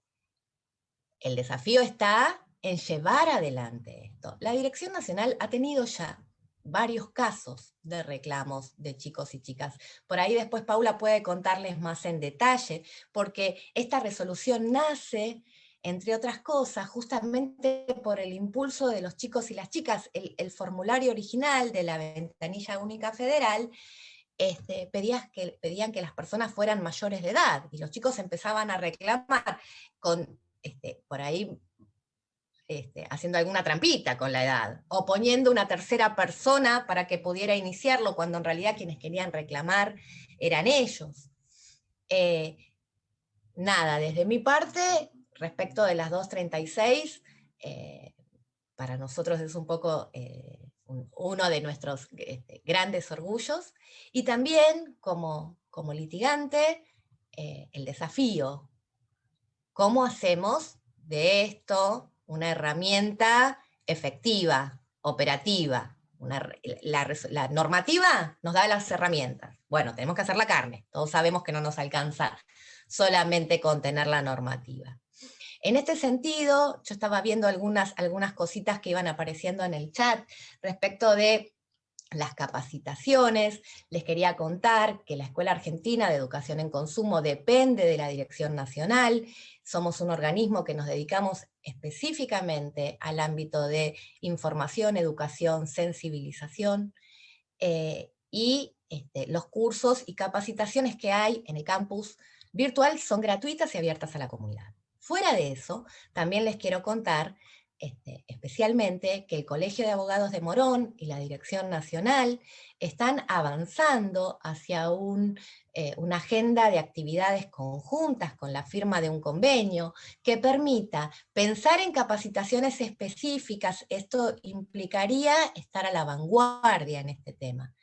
desafío está en llevar adelante esto. La Dirección Nacional ha tenido ya varios casos de reclamos de chicos y chicas. Por ahí después Paula puede contarles más en detalle, porque esta resolución nace, entre otras cosas, justamente por el impulso de los chicos y las chicas. El formulario original de la Ventanilla Única Federal pedían que las personas fueran mayores de edad, y los chicos empezaban a reclamar con por ahí haciendo alguna trampita con la edad, o poniendo una tercera persona para que pudiera iniciarlo, cuando en realidad quienes querían reclamar eran ellos. Nada, desde mi parte, respecto de las 236, para nosotros es un poco uno de nuestros grandes orgullos, y también como litigante, el desafío. ¿Cómo hacemos de esto una herramienta efectiva, operativa? La normativa nos da las herramientas. Bueno, tenemos que hacer la carne. Todos sabemos que no nos alcanza solamente con tener la normativa. En este sentido, yo estaba viendo algunas cositas que iban apareciendo en el chat respecto de las capacitaciones. Les quería contar que la Escuela Argentina de Educación en Consumo depende de la Dirección Nacional. Somos un organismo que nos dedicamos específicamente al ámbito de información, educación, sensibilización, y los cursos y capacitaciones que hay en el campus virtual son gratuitas y abiertas a la comunidad. Fuera de eso, también les quiero contar especialmente que el Colegio de Abogados de Morón y la Dirección Nacional están avanzando hacia una agenda de actividades conjuntas con la firma de un convenio que permita pensar en capacitaciones específicas. Esto implicaría estar a la vanguardia en este tema.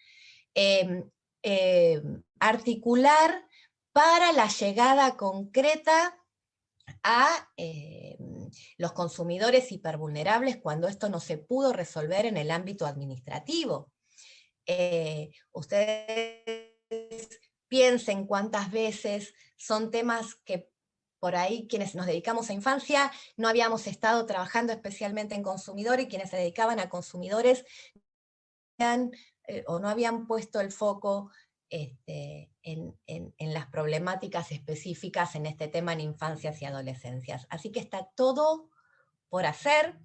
Articular para la llegada concreta a los consumidores hipervulnerables cuando esto no se pudo resolver en el ámbito administrativo. Ustedes piensen cuántas veces son temas que por ahí quienes nos dedicamos a infancia no habíamos estado trabajando especialmente en consumidor, y quienes se dedicaban a consumidores o no habían puesto el foco en las problemáticas específicas en este tema en infancias y adolescencias. Así que está todo por hacer.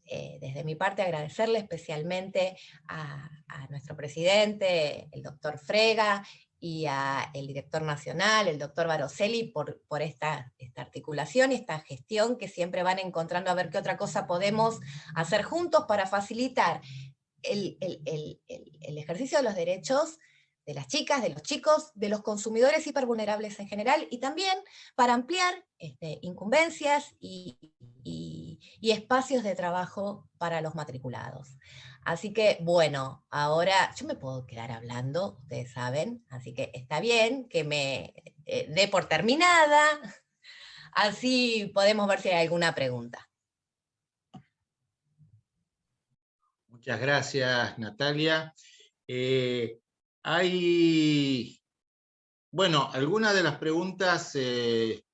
Desde mi parte, agradecerle especialmente a nuestro presidente, el doctor Frega, y al director nacional, el doctor Baroselli, por esta articulación y esta gestión, que siempre van encontrando a ver qué otra cosa podemos hacer juntos para facilitar el ejercicio de los derechos de las chicas, de los chicos, de los consumidores hipervulnerables en general, y también para ampliar incumbencias y espacios de trabajo para los matriculados. Así que, bueno, ahora yo me puedo quedar hablando, ustedes saben, así que está bien que me dé por terminada, así podemos ver si hay alguna pregunta. Muchas gracias, Natalia. Bueno, algunas de las preguntas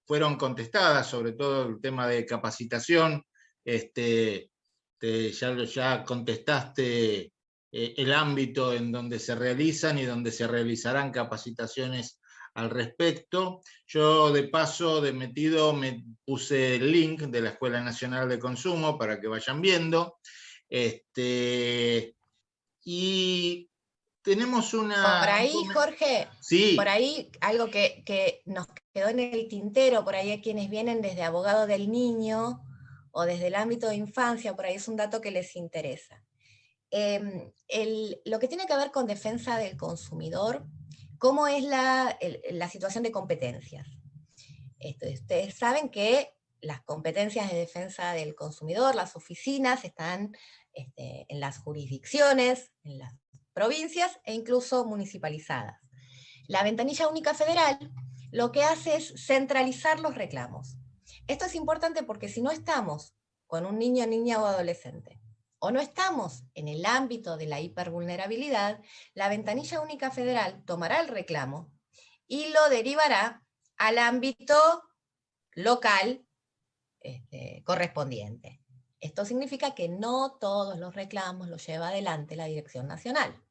fueron contestadas, sobre todo el tema de capacitación. Ya contestaste el ámbito en donde se realizan y donde se realizarán capacitaciones al respecto. Yo, de paso, de metido, me puse el link de la Escuela Nacional de Consumo para que vayan viendo. Y tenemos una... Por ahí, Jorge, sí. Por ahí algo que nos quedó en el tintero, por ahí a quienes vienen desde abogado del niño o desde el ámbito de infancia, por ahí es un dato que les interesa. Lo que tiene que ver con defensa del consumidor, ¿cómo es la situación de competencias? Ustedes saben que las competencias de defensa del consumidor, las oficinas, están en las jurisdicciones, en las provincias e incluso municipalizadas. La ventanilla única federal lo que hace es centralizar los reclamos. Esto es importante porque si no estamos con un niño, niña o adolescente, o no estamos en el ámbito de la hipervulnerabilidad, la ventanilla única federal tomará el reclamo y lo derivará al ámbito local correspondiente. Esto significa que no todos los reclamos los lleva adelante la Dirección Nacional.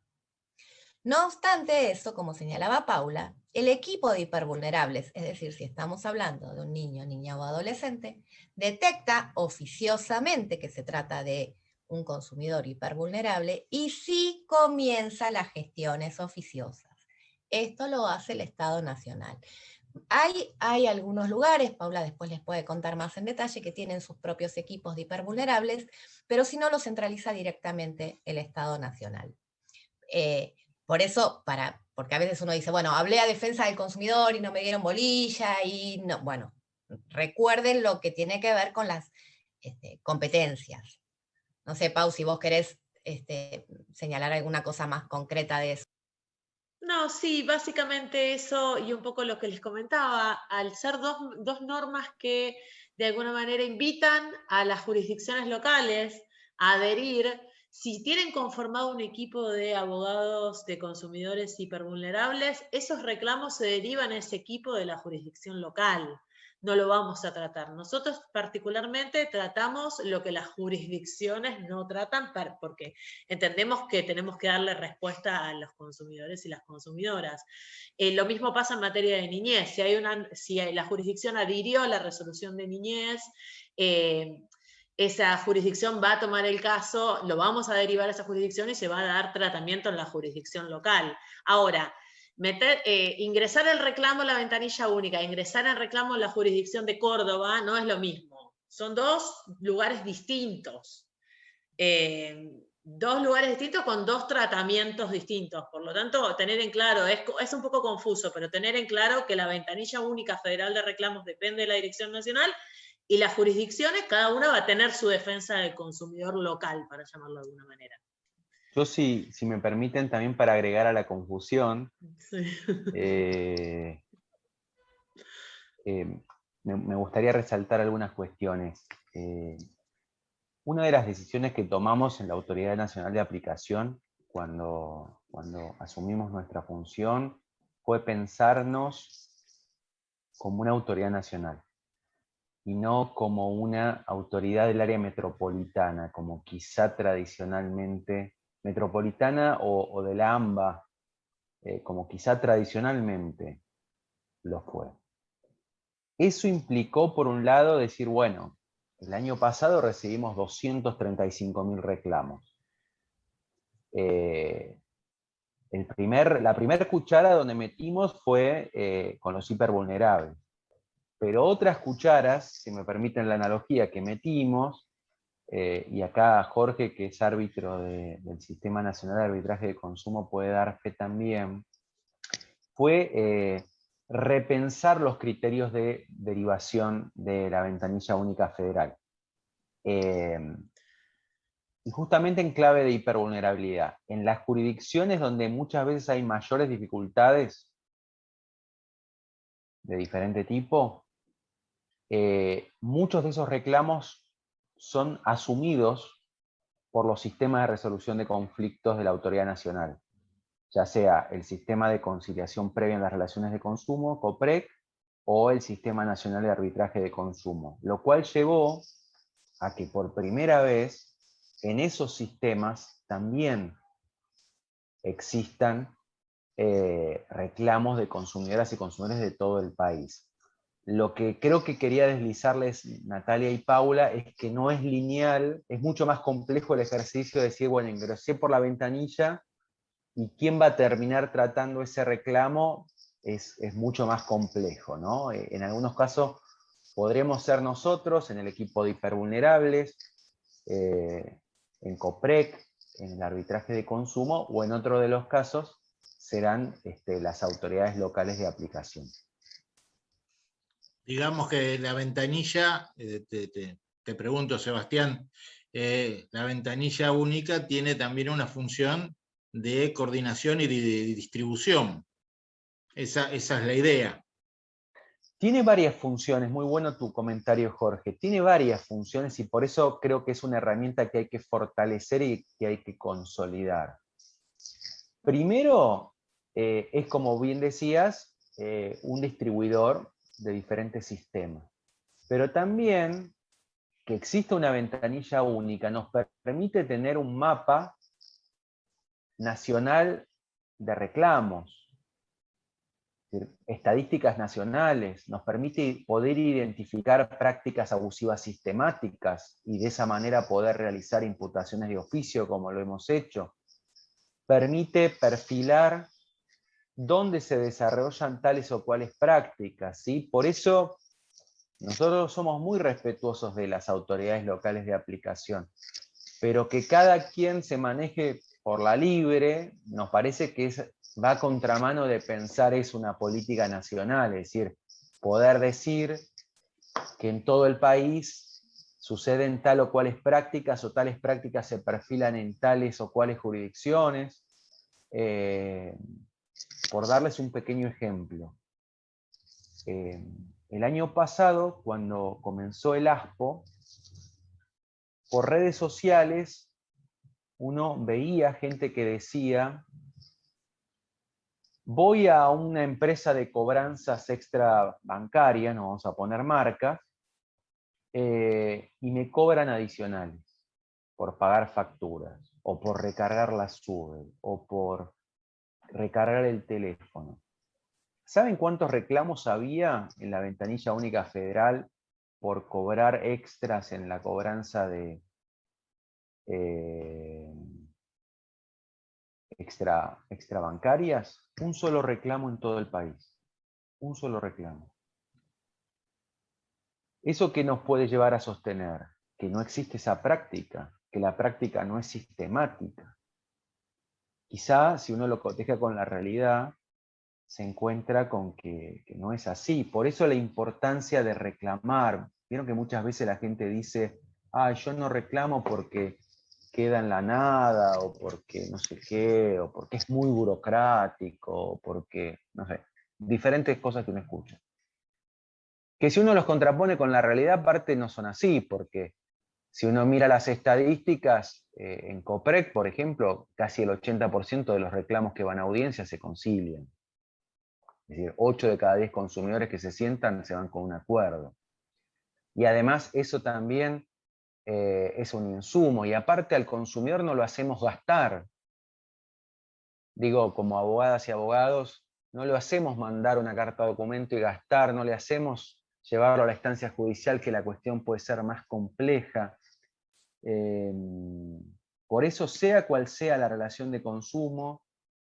No obstante eso, como señalaba Paula, el equipo de hipervulnerables, es decir, si estamos hablando de un niño, niña o adolescente, detecta oficiosamente que se trata de un consumidor hipervulnerable y sí comienza las gestiones oficiosas. Esto lo hace el Estado Nacional. Hay algunos lugares, Paula después les puede contar más en detalle, que tienen sus propios equipos de hipervulnerables, pero si no lo centraliza directamente el Estado Nacional. Por eso, porque a veces uno dice, bueno, hablé a defensa del consumidor y no me dieron bolilla, y no, bueno, recuerden lo que tiene que ver con las competencias. No sé, Pau, si vos querés señalar alguna cosa más concreta de eso. No, sí, básicamente eso y un poco lo que les comentaba, al ser dos normas que de alguna manera invitan a las jurisdicciones locales a adherir, si tienen conformado un equipo de abogados de consumidores hipervulnerables, esos reclamos se derivan a ese equipo de la jurisdicción local. No lo vamos a tratar. Nosotros particularmente tratamos lo que las jurisdicciones no tratan porque entendemos que tenemos que darle respuesta a los consumidores y las consumidoras. Lo mismo pasa en materia de niñez. Si la jurisdicción adhirió a la resolución de niñez, esa jurisdicción va a tomar el caso, lo vamos a derivar a esa jurisdicción y se va a dar tratamiento en la jurisdicción local. Ahora, ingresar el reclamo en la ventanilla única, ingresar el reclamo en la jurisdicción de Córdoba no es lo mismo. Son dos lugares distintos. Dos lugares distintos con dos tratamientos distintos. Por lo tanto, tener en claro, es un poco confuso, pero tener en claro que la ventanilla única federal de reclamos depende de la Dirección Nacional y las jurisdicciones, cada una va a tener su defensa del consumidor local, para llamarlo de alguna manera. Yo, si me permiten, también para agregar a la confusión, Sí. Me gustaría resaltar algunas cuestiones. Una de las decisiones que tomamos en la Autoridad Nacional de Aplicación, cuando asumimos nuestra función, fue pensarnos como una autoridad nacional y no como una autoridad del área metropolitana, como quizá tradicionalmente, metropolitana o de la AMBA, como quizá tradicionalmente lo fue. Eso implicó, por un lado, decir, bueno, el año pasado recibimos 235.000 reclamos. La primera cuchara donde metimos fue con los hipervulnerables. Pero otras cucharas, si me permiten la analogía, que metimos, y acá Jorge, que es árbitro del Sistema Nacional de Arbitraje de Consumo, puede dar fe también, fue repensar los criterios de derivación de la ventanilla única federal. Y justamente en clave de hipervulnerabilidad. En las jurisdicciones donde muchas veces hay mayores dificultades de diferente tipo, muchos de esos reclamos son asumidos por los sistemas de resolución de conflictos de la Autoridad Nacional, ya sea el Sistema de Conciliación Previa en las Relaciones de Consumo, COPREC, o el Sistema Nacional de Arbitraje de Consumo, lo cual llevó a que por primera vez en esos sistemas también existan reclamos de consumidoras y consumidores de todo el país. Lo que creo que quería deslizarles Natalia y Paula es que no es lineal, es mucho más complejo el ejercicio de decir, bueno, ingresé por la ventanilla y quién va a terminar tratando ese reclamo es mucho más complejo, ¿no? En algunos casos podremos ser nosotros en el equipo de hipervulnerables, en COPREC, en el arbitraje de consumo, o en otro de los casos serán las autoridades locales de aplicación. Digamos que la ventanilla, te pregunto, Sebastián, la ventanilla única tiene también una función de coordinación y de distribución. Esa es la idea. Tiene varias funciones, muy bueno tu comentario, Jorge. Tiene varias funciones y por eso creo que es una herramienta que hay que fortalecer y que hay que consolidar. Primero, es como bien decías, un distribuidor de diferentes sistemas. Pero también que exista una ventanilla única nos permite tener un mapa nacional de reclamos, estadísticas nacionales, nos permite poder identificar prácticas abusivas sistemáticas y de esa manera poder realizar imputaciones de oficio como lo hemos hecho. Permite perfilar dónde se desarrollan tales o cuales prácticas, ¿sí? Por eso nosotros somos muy respetuosos de las autoridades locales de aplicación, pero que cada quien se maneje por la libre, nos parece que va a contramano de pensar es una política nacional, es decir, poder decir que en todo el país suceden tal o cuales prácticas, o tales prácticas se perfilan en tales o cuales jurisdicciones. Por darles un pequeño ejemplo, el año pasado, cuando comenzó el ASPO, por redes sociales uno veía gente que decía: voy a una empresa de cobranzas extrabancarias, no vamos a poner marcas, y me cobran adicionales por pagar facturas, o por recargar la SUBE, o por recargar el teléfono. ¿Saben cuántos reclamos había en la ventanilla única federal por cobrar extras en la cobranza de extrabancarias? Un solo reclamo en todo el país. Un solo reclamo. ¿Eso qué nos puede llevar a sostener? Que no existe esa práctica, que la práctica no es sistemática. Quizá si uno lo coteja con la realidad, se encuentra con que no es así. Por eso la importancia de reclamar. Vieron que muchas veces la gente dice: yo no reclamo porque queda en la nada, o porque no sé qué, o porque es muy burocrático, o porque, no sé, diferentes cosas que uno escucha. Que si uno los contrapone con la realidad, aparte no son así, porque si uno mira las estadísticas, en COPREC, por ejemplo, casi el 80% de los reclamos que van a audiencia se concilian. Es decir, 8 de cada 10 consumidores que se sientan se van con un acuerdo. Y además eso también es un insumo, y aparte al consumidor no lo hacemos gastar. Digo, como abogadas y abogados, no lo hacemos mandar una carta de documento y gastar, no le hacemos llevarlo a la instancia judicial, que la cuestión puede ser más compleja. Por eso, sea cual sea la relación de consumo,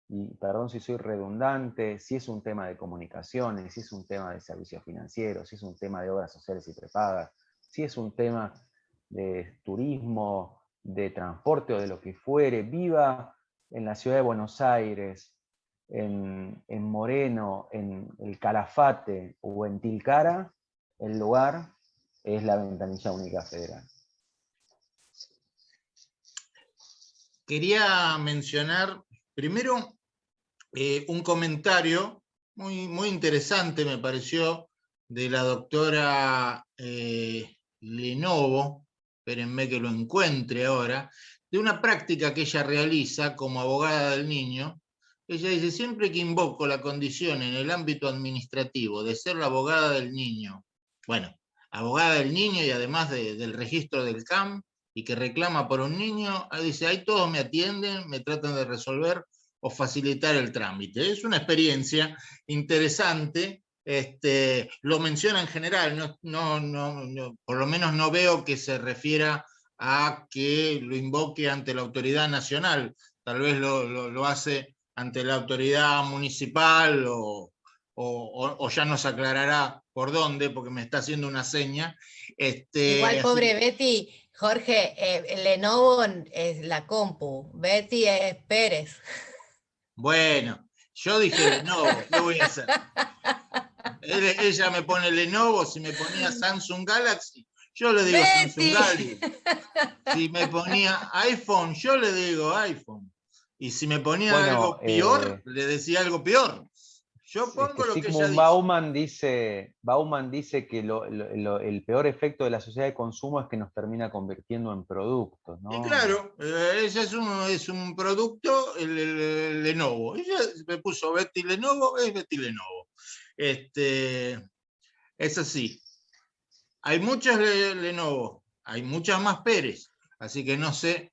y perdón si soy redundante, si es un tema de comunicaciones, si es un tema de servicios financieros, si es un tema de obras sociales y prepagas, si es un tema de turismo, de transporte o de lo que fuere, viva en la ciudad de Buenos Aires, en Moreno, en el Calafate o en Tilcara, el lugar es la ventanilla única federal. Quería mencionar primero un comentario muy interesante, me pareció, de la doctora Lenovo, espérenme que lo encuentre ahora, de una práctica que ella realiza como abogada del niño. Ella dice: siempre que invoco la condición en el ámbito administrativo de ser la abogada del niño, bueno, abogada del niño y además del registro del CAM, y que reclama por un niño, dice, ahí todos me atienden, me tratan de resolver o facilitar el trámite. Es una experiencia interesante, lo menciona en general, por lo menos no veo que se refiera a que lo invoque ante la autoridad nacional, tal vez lo hace ante la autoridad municipal o o ya nos aclarará por dónde, porque me está haciendo una seña. Igual, Así pobre que, Betty, Jorge, Lenovo es la compu, Betty es Pérez. bueno, yo dije Lenovo, ¿qué voy a hacer? Ella me pone Lenovo, si me ponía Samsung Galaxy, yo le digo Samsung Betty. Galaxy. Si me ponía iPhone, yo le digo iPhone. Y si me ponía Bueno, algo peor, le decía algo peor. Yo pongo lo que ella Sigmund dice. Bauman dice que el peor efecto de la sociedad de consumo es que nos termina convirtiendo en productos, Y ¿no? claro, ella es un producto, el Lenovo. Ella me puso Betty Lenovo, es Betty Lenovo. Es así. Hay muchas Lenovo, hay muchas más Pérez, así que no sé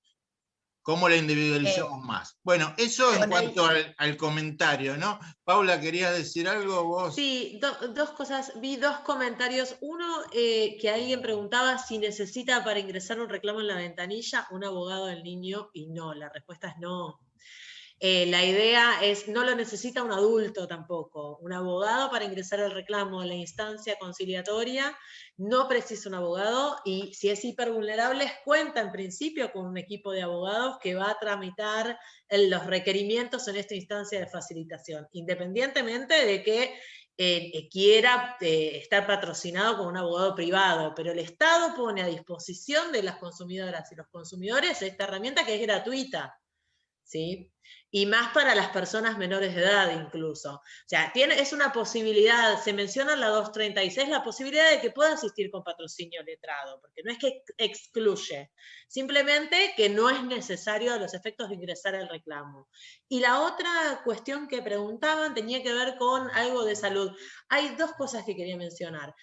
cómo la individualizamos más. Bueno, eso en Bueno, cuanto al comentario, ¿no? Paula, ¿querías decir algo vos? sí, dos cosas. Vi dos comentarios. Uno, que alguien preguntaba si necesita para ingresar un reclamo en la ventanilla un abogado del niño, y no, la respuesta es no. La idea es, no lo necesita un adulto tampoco. Un abogado para ingresar el reclamo a la instancia conciliatoria no precisa un abogado, y si es hipervulnerable cuenta en principio con un equipo de abogados que va a tramitar los requerimientos en esta instancia de facilitación, independientemente de que quiera estar patrocinado con un abogado privado, pero el Estado pone a disposición de las consumidoras y los consumidores esta herramienta que es gratuita, ¿sí? Y más para las personas menores de edad incluso. O sea, es una posibilidad, se menciona en la 236, la posibilidad de que pueda asistir con patrocinio letrado, porque no es que excluye, simplemente que no es necesario a los efectos de ingresar al reclamo. Y la otra cuestión que preguntaban tenía que ver con algo de salud. Hay dos cosas que quería mencionar.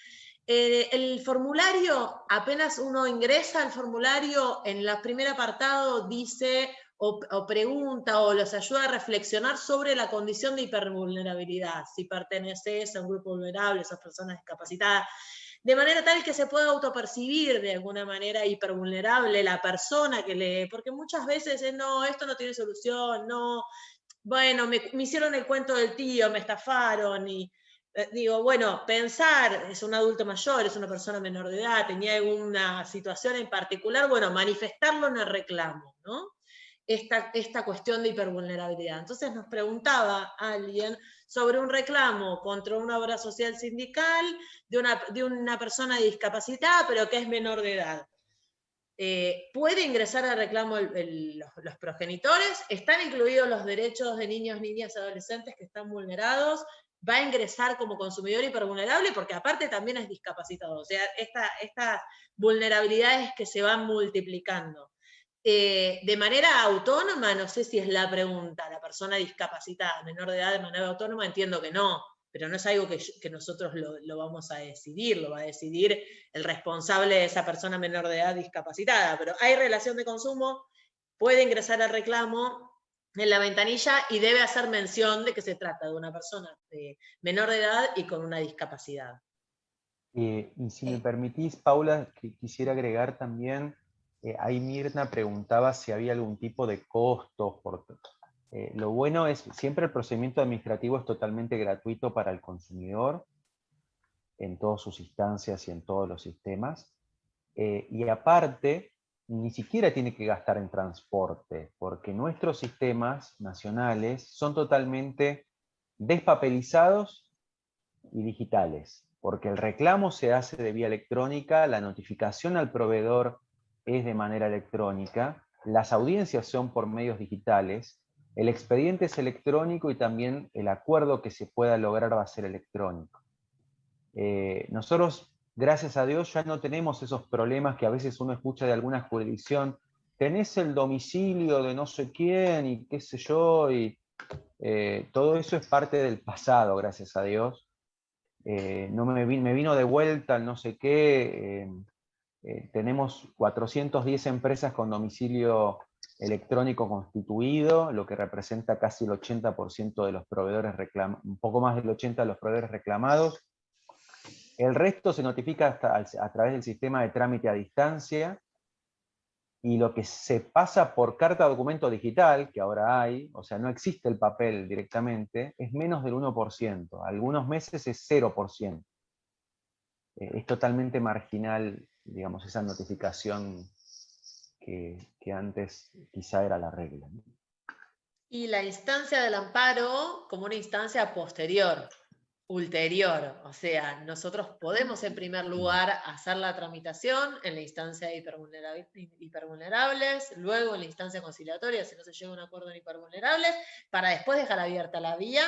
El formulario, apenas uno ingresa al formulario, en el primer apartado dice o pregunta o los ayuda a reflexionar sobre la condición de hipervulnerabilidad, si perteneces a un grupo vulnerable, sos personas discapacitadas, de manera tal que se pueda autopercibir de alguna manera hipervulnerable la persona que lee, porque muchas veces no, esto no tiene solución, no, bueno, me hicieron el cuento del tío, me estafaron, y digo, bueno, pensar, es un adulto mayor, es una persona menor de edad, tenía alguna situación en particular, bueno, manifestarlo en el reclamo, ¿no? Esta cuestión de hipervulnerabilidad. Entonces nos preguntaba alguien sobre un reclamo contra una obra social sindical de una persona discapacitada, pero que es menor de edad. ¿Puede ingresar al reclamo los progenitores? ¿Están incluidos los derechos de niños, niñas y adolescentes que están vulnerados? ¿Va a ingresar como consumidor hipervulnerable? Porque aparte también es discapacitado. O sea, estas vulnerabilidades que se van multiplicando. De manera autónoma, no sé si es la pregunta, la persona discapacitada, menor de edad, de manera autónoma, entiendo que no, pero no es algo que nosotros lo vamos a decidir, lo va a decidir el responsable de esa persona menor de edad discapacitada, pero hay relación de consumo, puede ingresar al reclamo en la ventanilla y debe hacer mención de que se trata de una persona menor de edad y con una discapacidad. Y si me permitís, Paula, quisiera agregar también, ahí Mirna preguntaba si había algún tipo de costos. Lo bueno es, siempre el procedimiento administrativo es totalmente gratuito para el consumidor, en todas sus instancias y en todos los sistemas. Y aparte, ni siquiera tiene que gastar en transporte, porque nuestros sistemas nacionales son totalmente despapelizados y digitales, porque el reclamo se hace de vía electrónica, la notificación al proveedor es de manera electrónica, las audiencias son por medios digitales, el expediente es electrónico y también el acuerdo que se pueda lograr va a ser electrónico. Nosotros, gracias a Dios, ya no tenemos esos problemas que a veces uno escucha de alguna jurisdicción. Tenés el domicilio de no sé quién y qué sé yo, y todo eso es parte del pasado, gracias a Dios. No me vino de vuelta el no sé qué. Tenemos 410 empresas con domicilio electrónico constituido, lo que representa casi el 80% de los proveedores reclamados, un poco más del 80% de los proveedores reclamados. El resto se notifica a través del sistema de trámite a distancia, y lo que se pasa por carta documento digital, que ahora hay, o sea, no existe el papel directamente, es menos del 1%. Algunos meses es 0%. Es totalmente marginal, digamos, esa notificación que antes quizá era la regla, ¿no? Y la instancia del amparo como una instancia posterior, ulterior. O sea, nosotros podemos en primer lugar hacer la tramitación en la instancia de hipervulnerables, luego en la instancia conciliatoria, si no se llega a un acuerdo en hipervulnerables, para después dejar abierta la vía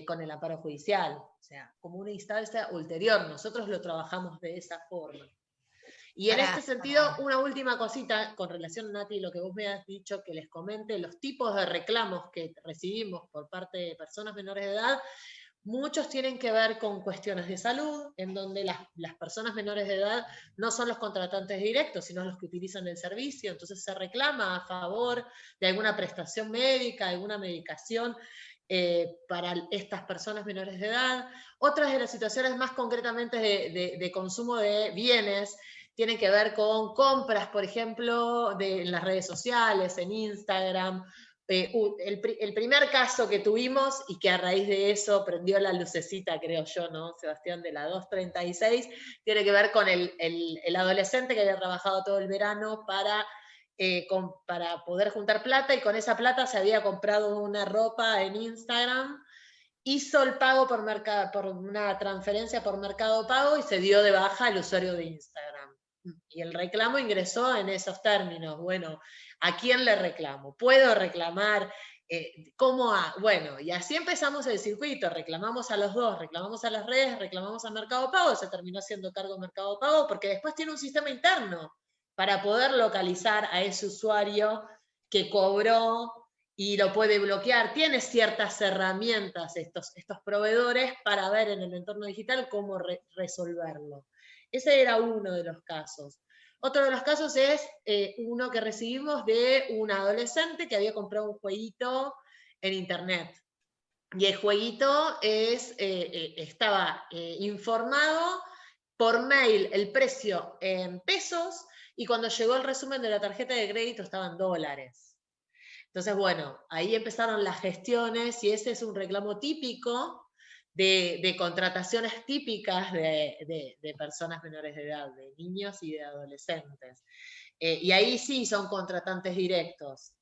con el amparo judicial. O sea, como una instancia ulterior. Nosotros lo trabajamos de esa forma. Y en este sentido, una última cosita con relación, Nati, a lo que vos me has dicho, que les comente los tipos de reclamos que recibimos por parte de personas menores de edad. Muchos tienen que ver con cuestiones de salud, en donde las personas menores de edad no son los contratantes directos, sino los que utilizan el servicio. Entonces se reclama a favor de alguna prestación médica, alguna medicación para estas personas menores de edad. Otras de las situaciones más concretamente de consumo de bienes tienen que ver con compras, por ejemplo, en las redes sociales, en Instagram. El primer caso que tuvimos, y que a raíz de eso prendió la lucecita, creo yo, ¿no, Sebastián? De la 236, tiene que ver con el adolescente que había trabajado todo el verano para poder juntar plata, y con esa plata se había comprado una ropa en Instagram, hizo el pago por una transferencia por Mercado Pago y se dio de baja el usuario de Instagram. Y el reclamo ingresó en esos términos. Bueno, ¿a quién le reclamo? ¿Puedo reclamar? ¿Cómo? Bueno, y así empezamos el circuito. Reclamamos a los dos, reclamamos a las redes, reclamamos a Mercado Pago, se terminó haciendo cargo Mercado Pago, porque después tiene un sistema interno para poder localizar a ese usuario que cobró y lo puede bloquear. Tiene ciertas herramientas estos proveedores para ver en el entorno digital cómo resolverlo. Ese era uno de los casos. Otro de los casos es uno que recibimos de un adolescente que había comprado un jueguito en internet. Y el jueguito estaba informado por mail el precio en pesos, y cuando llegó el resumen de la tarjeta de crédito estaban dólares. Entonces, bueno, ahí empezaron las gestiones, y ese es un reclamo típico de contrataciones típicas de personas menores de edad, de niños y de adolescentes. Y ahí sí son contratantes directos.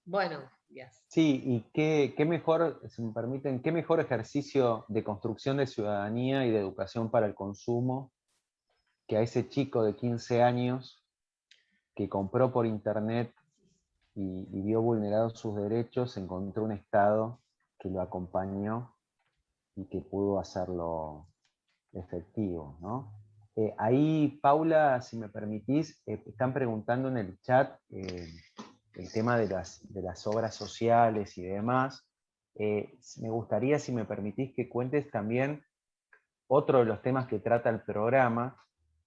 Bueno, yes. Sí, y qué mejor, si me permiten, qué mejor ejercicio de construcción de ciudadanía y de educación para el consumo que a ese chico de 15 años que compró por internet y vio vulnerados sus derechos, encontró un Estado que lo acompañó y que pudo hacerlo efectivo, ¿no? Ahí, Paula, si me permitís, están preguntando en el chat el tema de las obras sociales y demás. Me gustaría, si me permitís, que cuentes también otro de los temas que trata el programa,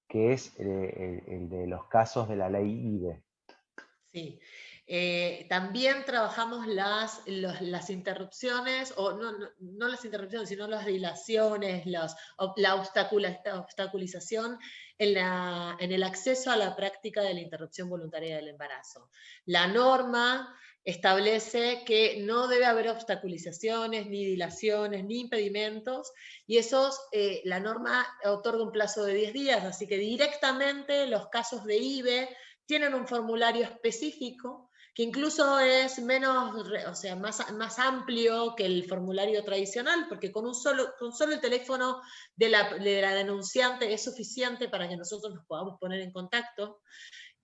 que es el de los casos de la ley IBE. Sí. También trabajamos las interrupciones, o no las interrupciones, sino las dilaciones, la obstaculización en el acceso a la práctica de la interrupción voluntaria del embarazo. La norma establece que no debe haber obstaculizaciones, ni dilaciones, ni impedimentos, y la norma otorga un plazo de 10 días, así que directamente los casos de IBE tienen un formulario específico que incluso es más amplio que el formulario tradicional, porque con solo el teléfono de la denunciante es suficiente para que nosotros nos podamos poner en contacto.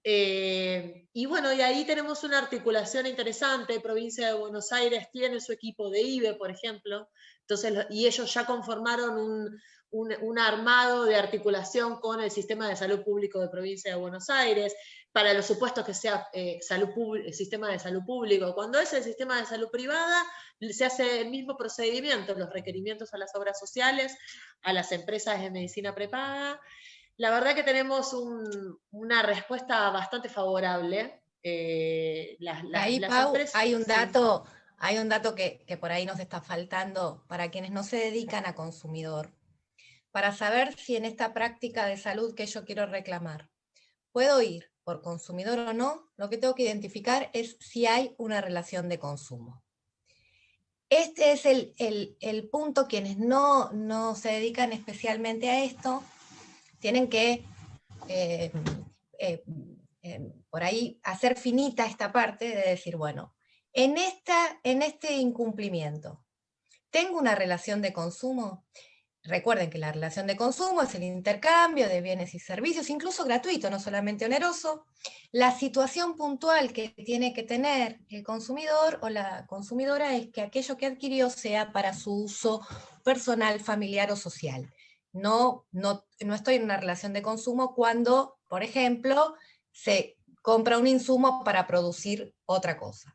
Y bueno, y ahí tenemos una articulación interesante. Provincia de Buenos Aires tiene su equipo de IBE, por ejemplo, entonces, y ellos ya conformaron un armado de articulación con el Sistema de Salud Público de Provincia de Buenos Aires, para los supuestos que sea sistema de salud público. Cuando es el sistema de salud privada, se hace el mismo procedimiento, los requerimientos a las obras sociales, a las empresas de medicina prepaga. La verdad que tenemos una respuesta bastante favorable. Ahí, Pau, hay un dato que por ahí nos está faltando para quienes no se dedican a consumidor, para saber si en esta práctica de salud que yo quiero reclamar puedo ir por consumidor o no, lo que tengo que identificar es si hay una relación de consumo. Este es el punto. Quienes no se dedican especialmente a esto tienen que por ahí hacer finita esta parte de decir, bueno, en este incumplimiento, ¿tengo una relación de consumo? Recuerden que la relación de consumo es el intercambio de bienes y servicios, incluso gratuito, no solamente oneroso. La situación puntual que tiene que tener el consumidor o la consumidora es que aquello que adquirió sea para su uso personal, familiar o social. No estoy en una relación de consumo cuando, por ejemplo, se compra un insumo para producir otra cosa.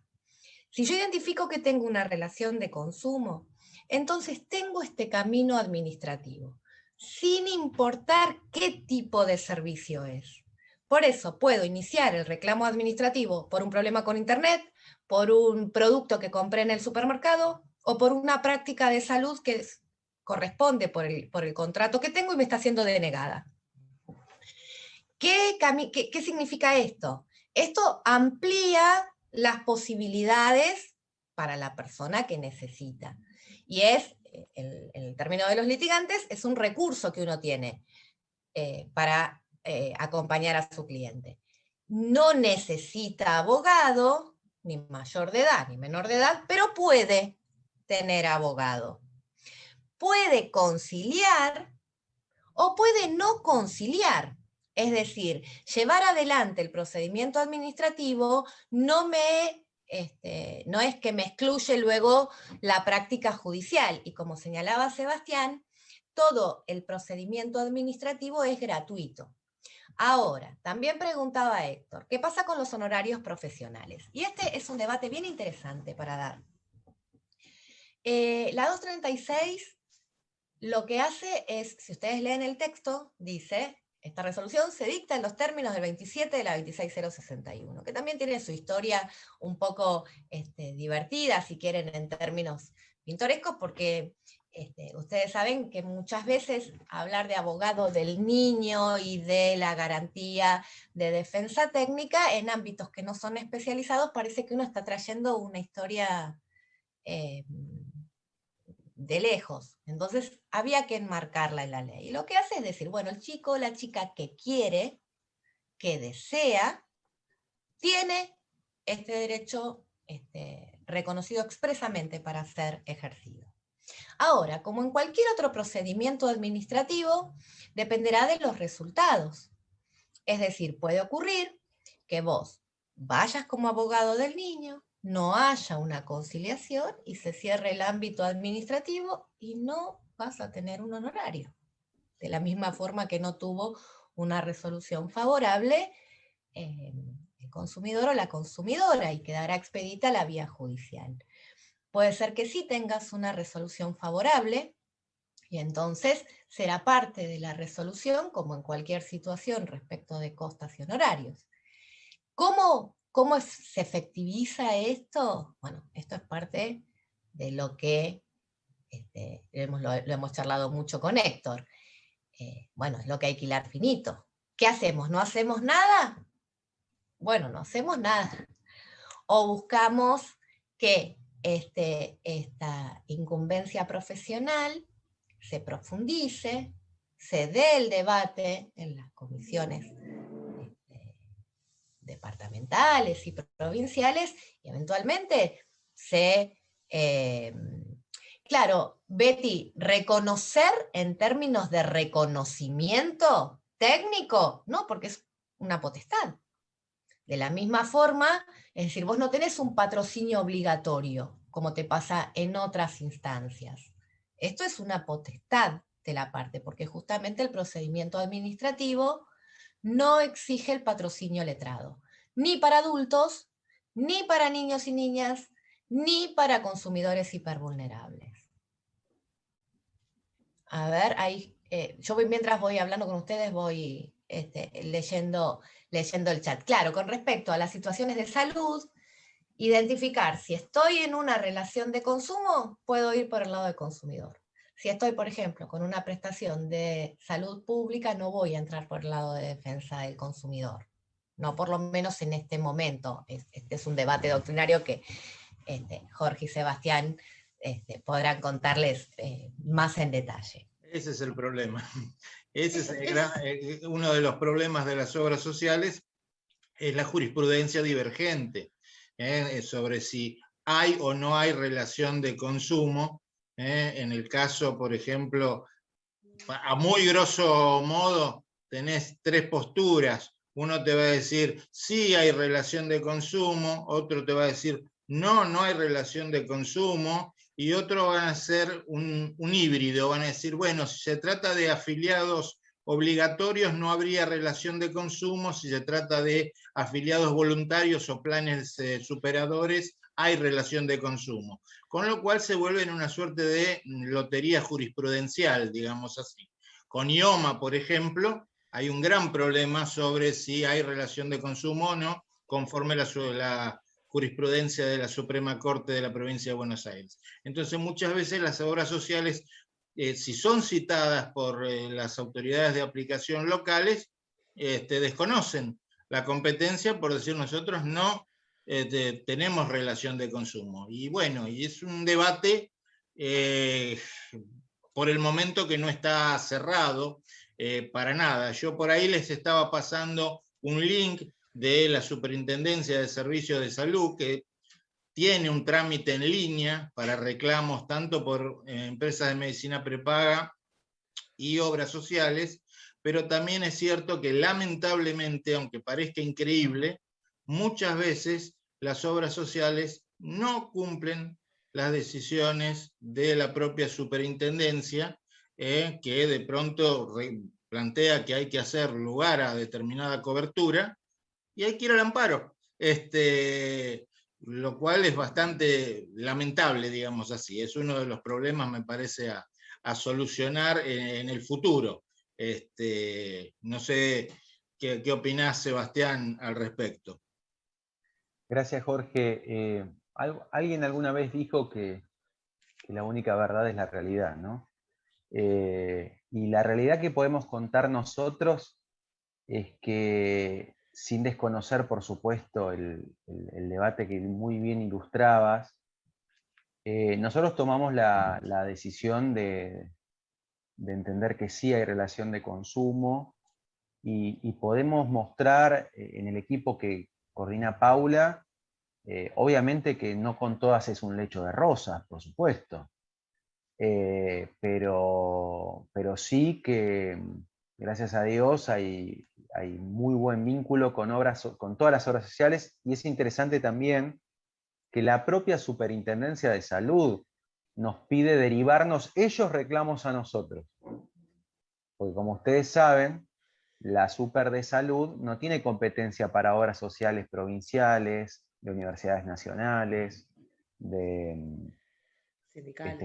Si yo identifico que tengo una relación de consumo, entonces tengo este camino administrativo, sin importar qué tipo de servicio es. Por eso puedo iniciar el reclamo administrativo por un problema con Internet, por un producto que compré en el supermercado o por una práctica de salud que corresponde por el contrato que tengo y me está siendo denegada. ¿Qué significa esto? Esto amplía las posibilidades para la persona que necesita. Y es, en el término de los litigantes, es un recurso que uno tiene para acompañar a su cliente. No necesita abogado, ni mayor de edad, ni menor de edad, pero puede tener abogado. Puede conciliar o puede no conciliar. Es decir, llevar adelante el procedimiento administrativo no es que me excluye luego la práctica judicial. Y como señalaba Sebastián, todo el procedimiento administrativo es gratuito. Ahora, también preguntaba Héctor, ¿qué pasa con los honorarios profesionales? Y este es un debate bien interesante para dar. La 236 lo que hace es, si ustedes leen el texto, dice, esta resolución se dicta en los términos del 27 de la 26061, que también tiene su historia un poco divertida, si quieren, en términos pintorescos, porque ustedes saben que muchas veces hablar de abogado del niño y de la garantía de defensa técnica en ámbitos que no son especializados, parece que uno está trayendo una historia de lejos. Entonces había que enmarcarla en la ley. Y lo que hace es decir, bueno, el chico o la chica que quiere, que desea, tiene este derecho reconocido expresamente para ser ejercido. Ahora, como en cualquier otro procedimiento administrativo, dependerá de los resultados. Es decir, puede ocurrir que vos vayas como abogado del niño, no haya una conciliación y se cierre el ámbito administrativo y no vas a tener un honorario. De la misma forma que no tuvo una resolución favorable el consumidor o la consumidora y quedará expedita la vía judicial. Puede ser que sí tengas una resolución favorable y entonces será parte de la resolución, como en cualquier situación respecto de costas y honorarios. ¿Cómo se efectiviza esto? Bueno, esto es parte de lo que lo hemos charlado mucho con Héctor. Bueno, es lo que hay que hilar finito. ¿Qué hacemos? ¿No hacemos nada? Bueno, no hacemos nada. O buscamos que esta incumbencia profesional se profundice, se dé el debate en las comisiones departamentales y provinciales, y eventualmente claro, Betty, reconocer en términos de reconocimiento técnico, no, porque es una potestad. De la misma forma, es decir, vos no tenés un patrocinio obligatorio, como te pasa en otras instancias. Esto es una potestad de la parte, porque justamente el procedimiento administrativo no exige el patrocinio letrado, ni para adultos, ni para niños y niñas, ni para consumidores hipervulnerables. A ver, ahí, yo mientras voy hablando con ustedes voy leyendo el chat. Claro, con respecto a las situaciones de salud, identificar si estoy en una relación de consumo, puedo ir por el lado del consumidor. Si estoy, por ejemplo, con una prestación de salud pública, no voy a entrar por el lado de defensa del consumidor. No, por lo menos en este momento. Este es un debate doctrinario que Jorge y Sebastián podrán contarles más en detalle. Ese es el problema. Ese es uno de los problemas de las obras sociales, es la jurisprudencia divergente sobre si hay o no hay relación de consumo. En el caso, por ejemplo, a muy grosso modo, tenés tres posturas. Uno te va a decir, sí hay relación de consumo, otro te va a decir, no, no hay relación de consumo, y otro van a ser un híbrido, van a decir, bueno, si se trata de afiliados obligatorios no habría relación de consumo, si se trata de afiliados voluntarios o planes superadores, hay relación de consumo. Con lo cual se vuelve en una suerte de lotería jurisprudencial, digamos así. Con IOMA, por ejemplo, hay un gran problema sobre si hay relación de consumo o no, conforme la jurisprudencia de la Suprema Corte de la Provincia de Buenos Aires. Entonces, muchas veces las obras sociales, si son citadas por las autoridades de aplicación locales, desconocen la competencia por decir nosotros no tenemos relación de consumo. Y bueno, y es un debate por el momento que no está cerrado para nada. Yo por ahí les estaba pasando un link de la Superintendencia de Servicios de Salud que tiene un trámite en línea para reclamos tanto por empresas de medicina prepaga y obras sociales, pero también es cierto que lamentablemente, aunque parezca increíble, muchas veces las obras sociales no cumplen las decisiones de la propia superintendencia, que de pronto plantea que hay que hacer lugar a determinada cobertura, y hay que ir al amparo. Lo cual es bastante lamentable, digamos así. Es uno de los problemas, me parece, a solucionar en el futuro. No sé qué opinás, Sebastián, al respecto. Gracias, Jorge. Alguien alguna vez dijo que la única verdad es la realidad, ¿no? Y la realidad que podemos contar nosotros es que, sin desconocer, por supuesto, el debate que muy bien ilustrabas, nosotros tomamos la decisión de entender que sí hay relación de consumo y podemos mostrar en el equipo que coordina Paula, obviamente que no con todas es un lecho de rosas, por supuesto, pero sí que, gracias a Dios, hay muy buen vínculo con todas las obras sociales, y es interesante también que la propia Superintendencia de Salud nos pide derivarnos ellos reclamos a nosotros. Porque como ustedes saben, la Super de Salud no tiene competencia para obras sociales provinciales, de universidades nacionales, de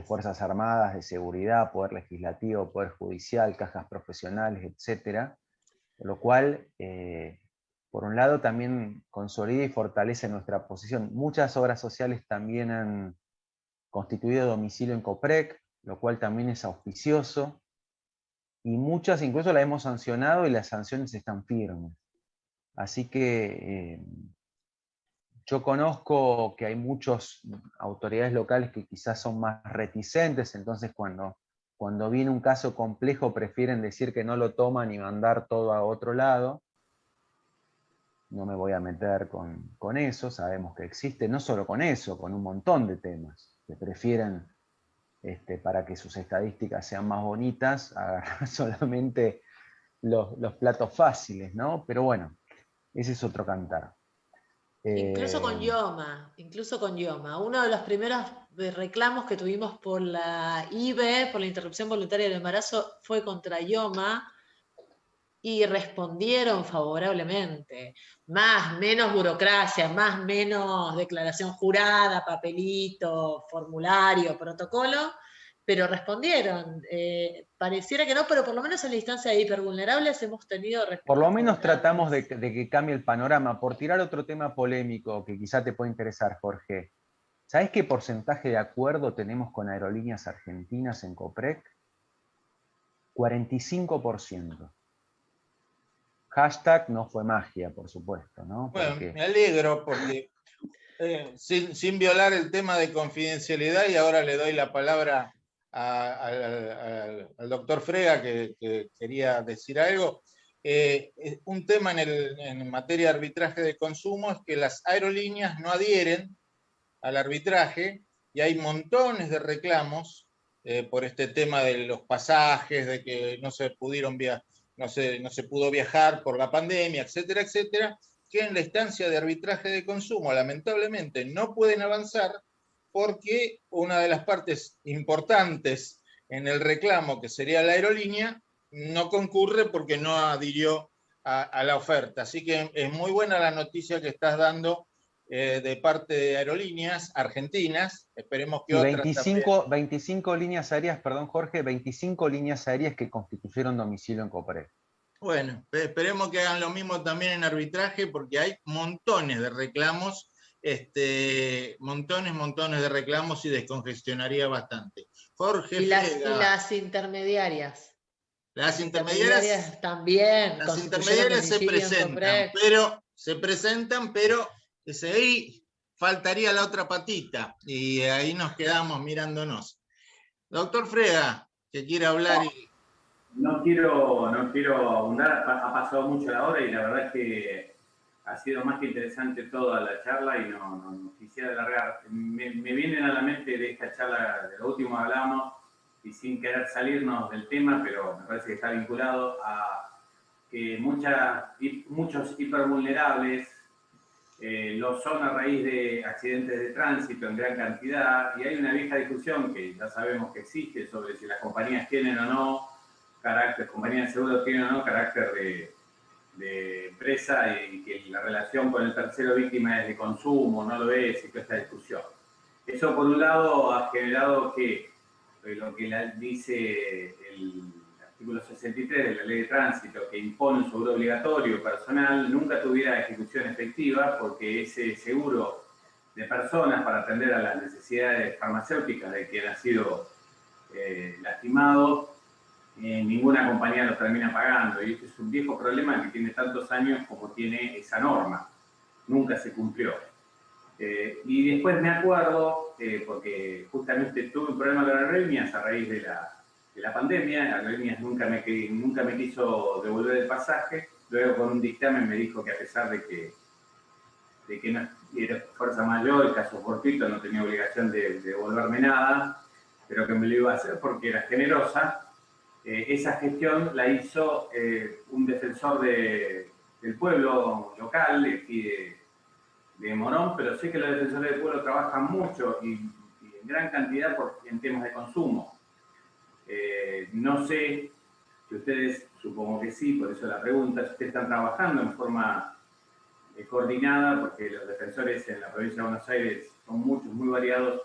Fuerzas Armadas, de seguridad, poder legislativo, poder judicial, cajas profesionales, etc. Por lo cual, por un lado, también consolida y fortalece nuestra posición. Muchas obras sociales también han constituido domicilio en COPREC, lo cual también es auspicioso. Y muchas incluso las hemos sancionado y las sanciones están firmes. Así que yo conozco que hay muchas autoridades locales que quizás son más reticentes, entonces cuando viene un caso complejo prefieren decir que no lo toman y mandar todo a otro lado. No me voy a meter con eso, sabemos que existe, no solo con eso, con un montón de temas, que prefieren, para que sus estadísticas sean más bonitas, agarrar solamente los platos fáciles, ¿no? Pero bueno, ese es otro cantar. Incluso con IOMA. Uno de los primeros reclamos que tuvimos por la IVE, por la interrupción voluntaria del embarazo, fue contra IOMA, y respondieron favorablemente. Menos burocracia, menos declaración jurada, papelito, formulario, protocolo, pero respondieron. Pareciera que no, pero por lo menos en la instancia de hipervulnerables hemos tenido respuestas. Por lo menos tratamos de que cambie el panorama. Por tirar otro tema polémico que quizá te puede interesar, Jorge. ¿Sabés qué porcentaje de acuerdo tenemos con Aerolíneas Argentinas en COPREC? 45%. Hashtag no fue magia, por supuesto, ¿no? Bueno, Porque me alegro porque sin violar el tema de confidencialidad, y ahora le doy la palabra al doctor Frega, que quería decir algo. Un tema en materia de arbitraje de consumo es que las aerolíneas no adhieren al arbitraje y hay montones de reclamos por este tema de los pasajes, de que no se pudo viajar por la pandemia, etcétera, etcétera, que en la instancia de arbitraje de consumo lamentablemente no pueden avanzar porque una de las partes importantes en el reclamo, que sería la aerolínea, no concurre porque no adhirió a la oferta. Así que es muy buena la noticia que estás dando de parte de aerolíneas argentinas. Esperemos que y otras también. 25 líneas aéreas, perdón Jorge, 25 líneas aéreas que constituyeron domicilio en COPREC. Bueno, esperemos que hagan lo mismo también en arbitraje, porque hay montones de reclamos, montones de reclamos, y descongestionaría bastante. Jorge Y las intermediarias. Las intermediarias también. Las intermediarias se presentan, pero ahí faltaría la otra patita, y ahí nos quedamos mirándonos. Doctor Frega, que quiere hablar. No quiero abundar, ha pasado mucho la hora y la verdad es que ha sido más que interesante toda la charla y no quisiera alargar. Me vienen a la mente de esta charla, de lo último que hablamos, y sin querer salirnos del tema, pero me parece que está vinculado a que muchos hipervulnerables lo son a raíz de accidentes de tránsito en gran cantidad, y hay una vieja discusión que ya sabemos que existe sobre si las compañías tienen o no compañías de seguros tienen o no carácter de empresa, y que la relación con el tercero víctima es de consumo, no lo es, y toda esta discusión. Eso por un lado ha generado que lo que dice el artículo 63 de la Ley de Tránsito, que impone un seguro obligatorio personal, nunca tuviera ejecución efectiva, porque ese seguro de personas para atender a las necesidades farmacéuticas de quien ha sido lastimado, ninguna compañía lo termina pagando, y este es un viejo problema que tiene tantos años como tiene esa norma. Nunca se cumplió. Y después me acuerdo, porque justamente tuve un problema con Aerolíneas a raíz de la pandemia. Aerolíneas nunca me quiso devolver el pasaje. Luego con un dictamen me dijo que a pesar de que no era fuerza mayor, el caso fortuito, no tenía obligación de devolverme nada, pero que me lo iba a hacer porque era generosa. Esa gestión la hizo un defensor del pueblo local, de aquí de Morón, pero sé que los defensores del pueblo trabajan mucho y en gran cantidad en temas de consumo. No sé si ustedes, supongo que sí, por eso la pregunta, si ustedes están trabajando en forma coordinada, porque los defensores en la provincia de Buenos Aires son muchos, muy variados,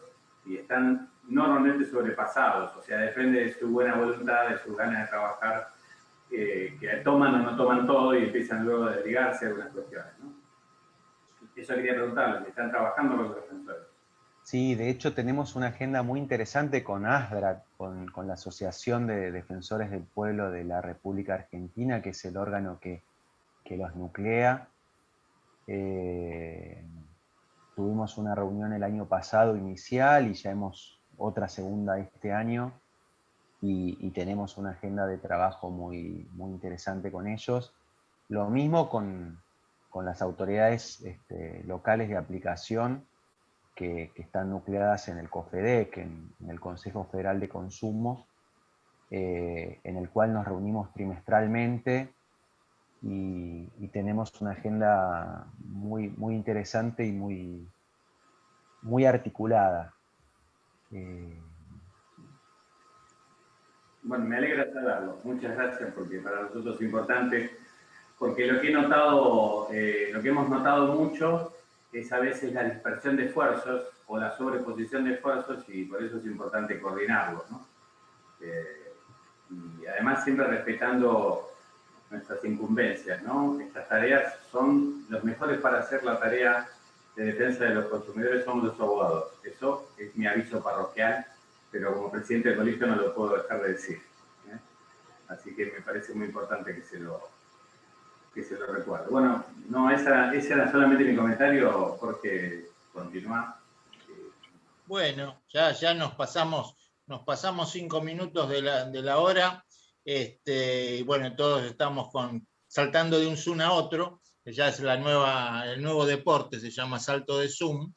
y están normalmente sobrepasados, o sea, depende de su buena voluntad, de sus ganas de trabajar, que toman o no toman todo y empiezan luego a desligarse de algunas cuestiones, ¿no? Eso quería preguntarles, ¿están trabajando con los defensores? Sí, de hecho tenemos una agenda muy interesante con ASDRA, con la Asociación de Defensores del Pueblo de la República Argentina, que es el órgano que los nuclea. Tuvimos una reunión el año pasado inicial y ya hemos otra segunda este año, y tenemos una agenda de trabajo muy, muy interesante con ellos. Lo mismo con las autoridades locales de aplicación que están nucleadas en el COFEDEC, en el Consejo Federal de Consumo, en el cual nos reunimos trimestralmente y tenemos una agenda muy, muy interesante y muy, muy articulada. Bueno, me alegra saberlo. Muchas gracias, porque para nosotros es importante, porque lo que he notado, lo que hemos notado mucho es a veces la dispersión de esfuerzos o la sobreposición de esfuerzos, y por eso es importante coordinarlos, ¿no? Y además siempre respetando nuestras incumbencias, ¿no? Estas tareas son los mejores para hacer la tarea de defensa de los consumidores somos los abogados. Eso es mi aviso parroquial, pero como presidente del colegio no lo puedo dejar de decir. Así que me parece muy importante que se lo recuerde. Bueno, no, ese era solamente mi comentario, Jorge, continúa. Bueno, ya nos pasamos 5 minutos de la hora, y bueno, todos estamos saltando de un Zoom a otro, que ya es el nuevo deporte, se llama salto de Zoom.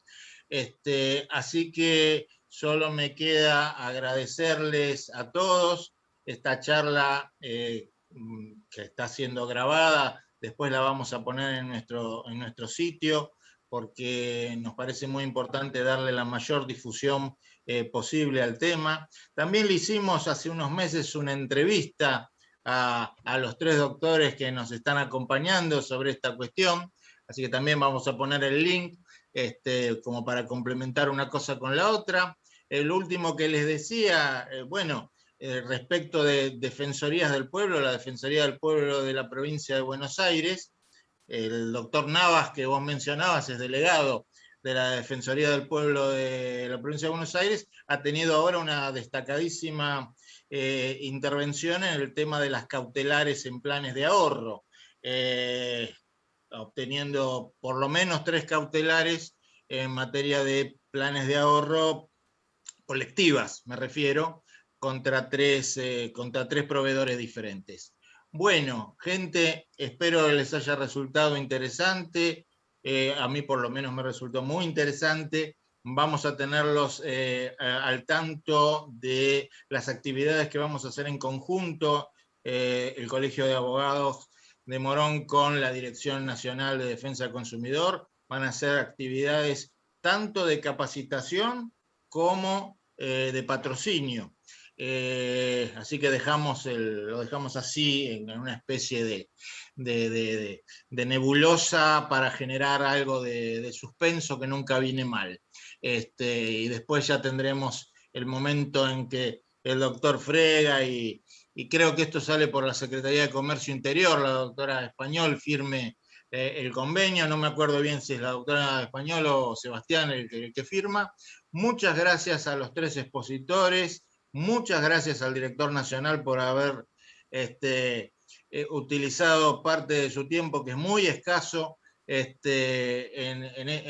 Así que solo me queda agradecerles a todos. Esta charla que está siendo grabada, después la vamos a poner en nuestro sitio, porque nos parece muy importante darle la mayor difusión posible al tema. También le hicimos hace unos meses una entrevista a los 3 doctores que nos están acompañando sobre esta cuestión, así que también vamos a poner el link como para complementar una cosa con la otra. El último que les decía, respecto de Defensorías del Pueblo, la Defensoría del Pueblo de la provincia de Buenos Aires, el doctor Navas, que vos mencionabas, es delegado de la Defensoría del Pueblo de la provincia de Buenos Aires, ha tenido ahora una destacadísima intervención en el tema de las cautelares en planes de ahorro, obteniendo por lo menos 3 cautelares en materia de planes de ahorro colectivas, me refiero, contra 3 proveedores diferentes. Bueno, gente, espero que les haya resultado interesante. A mí por lo menos me resultó muy interesante. Vamos a tenerlos al tanto de las actividades que vamos a hacer en conjunto, el Colegio de Abogados de Morón con la Dirección Nacional de Defensa del Consumidor. Van a ser actividades tanto de capacitación como de patrocinio. Así que lo dejamos así, en una especie de nebulosa para generar algo de suspenso que nunca viene mal. Y después ya tendremos el momento en que el doctor Frega, y creo que esto sale por la Secretaría de Comercio Interior, la doctora Español, firme el convenio. No me acuerdo bien si es la doctora Español o Sebastián el que firma. Muchas gracias a los 3 expositores. Muchas gracias al director nacional por haber utilizado parte de su tiempo, que es muy escaso, en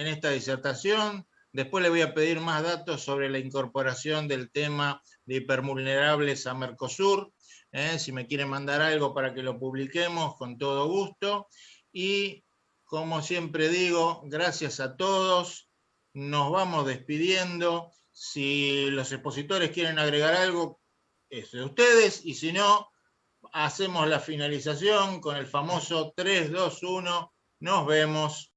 esta disertación. Después le voy a pedir más datos sobre la incorporación del tema de hipervulnerables a Mercosur. Si me quieren mandar algo para que lo publiquemos, con todo gusto. Y como siempre digo, gracias a todos. Nos vamos despidiendo. Si los expositores quieren agregar algo, es de ustedes, y si no, hacemos la finalización con el famoso 3, 2, 1. Nos vemos.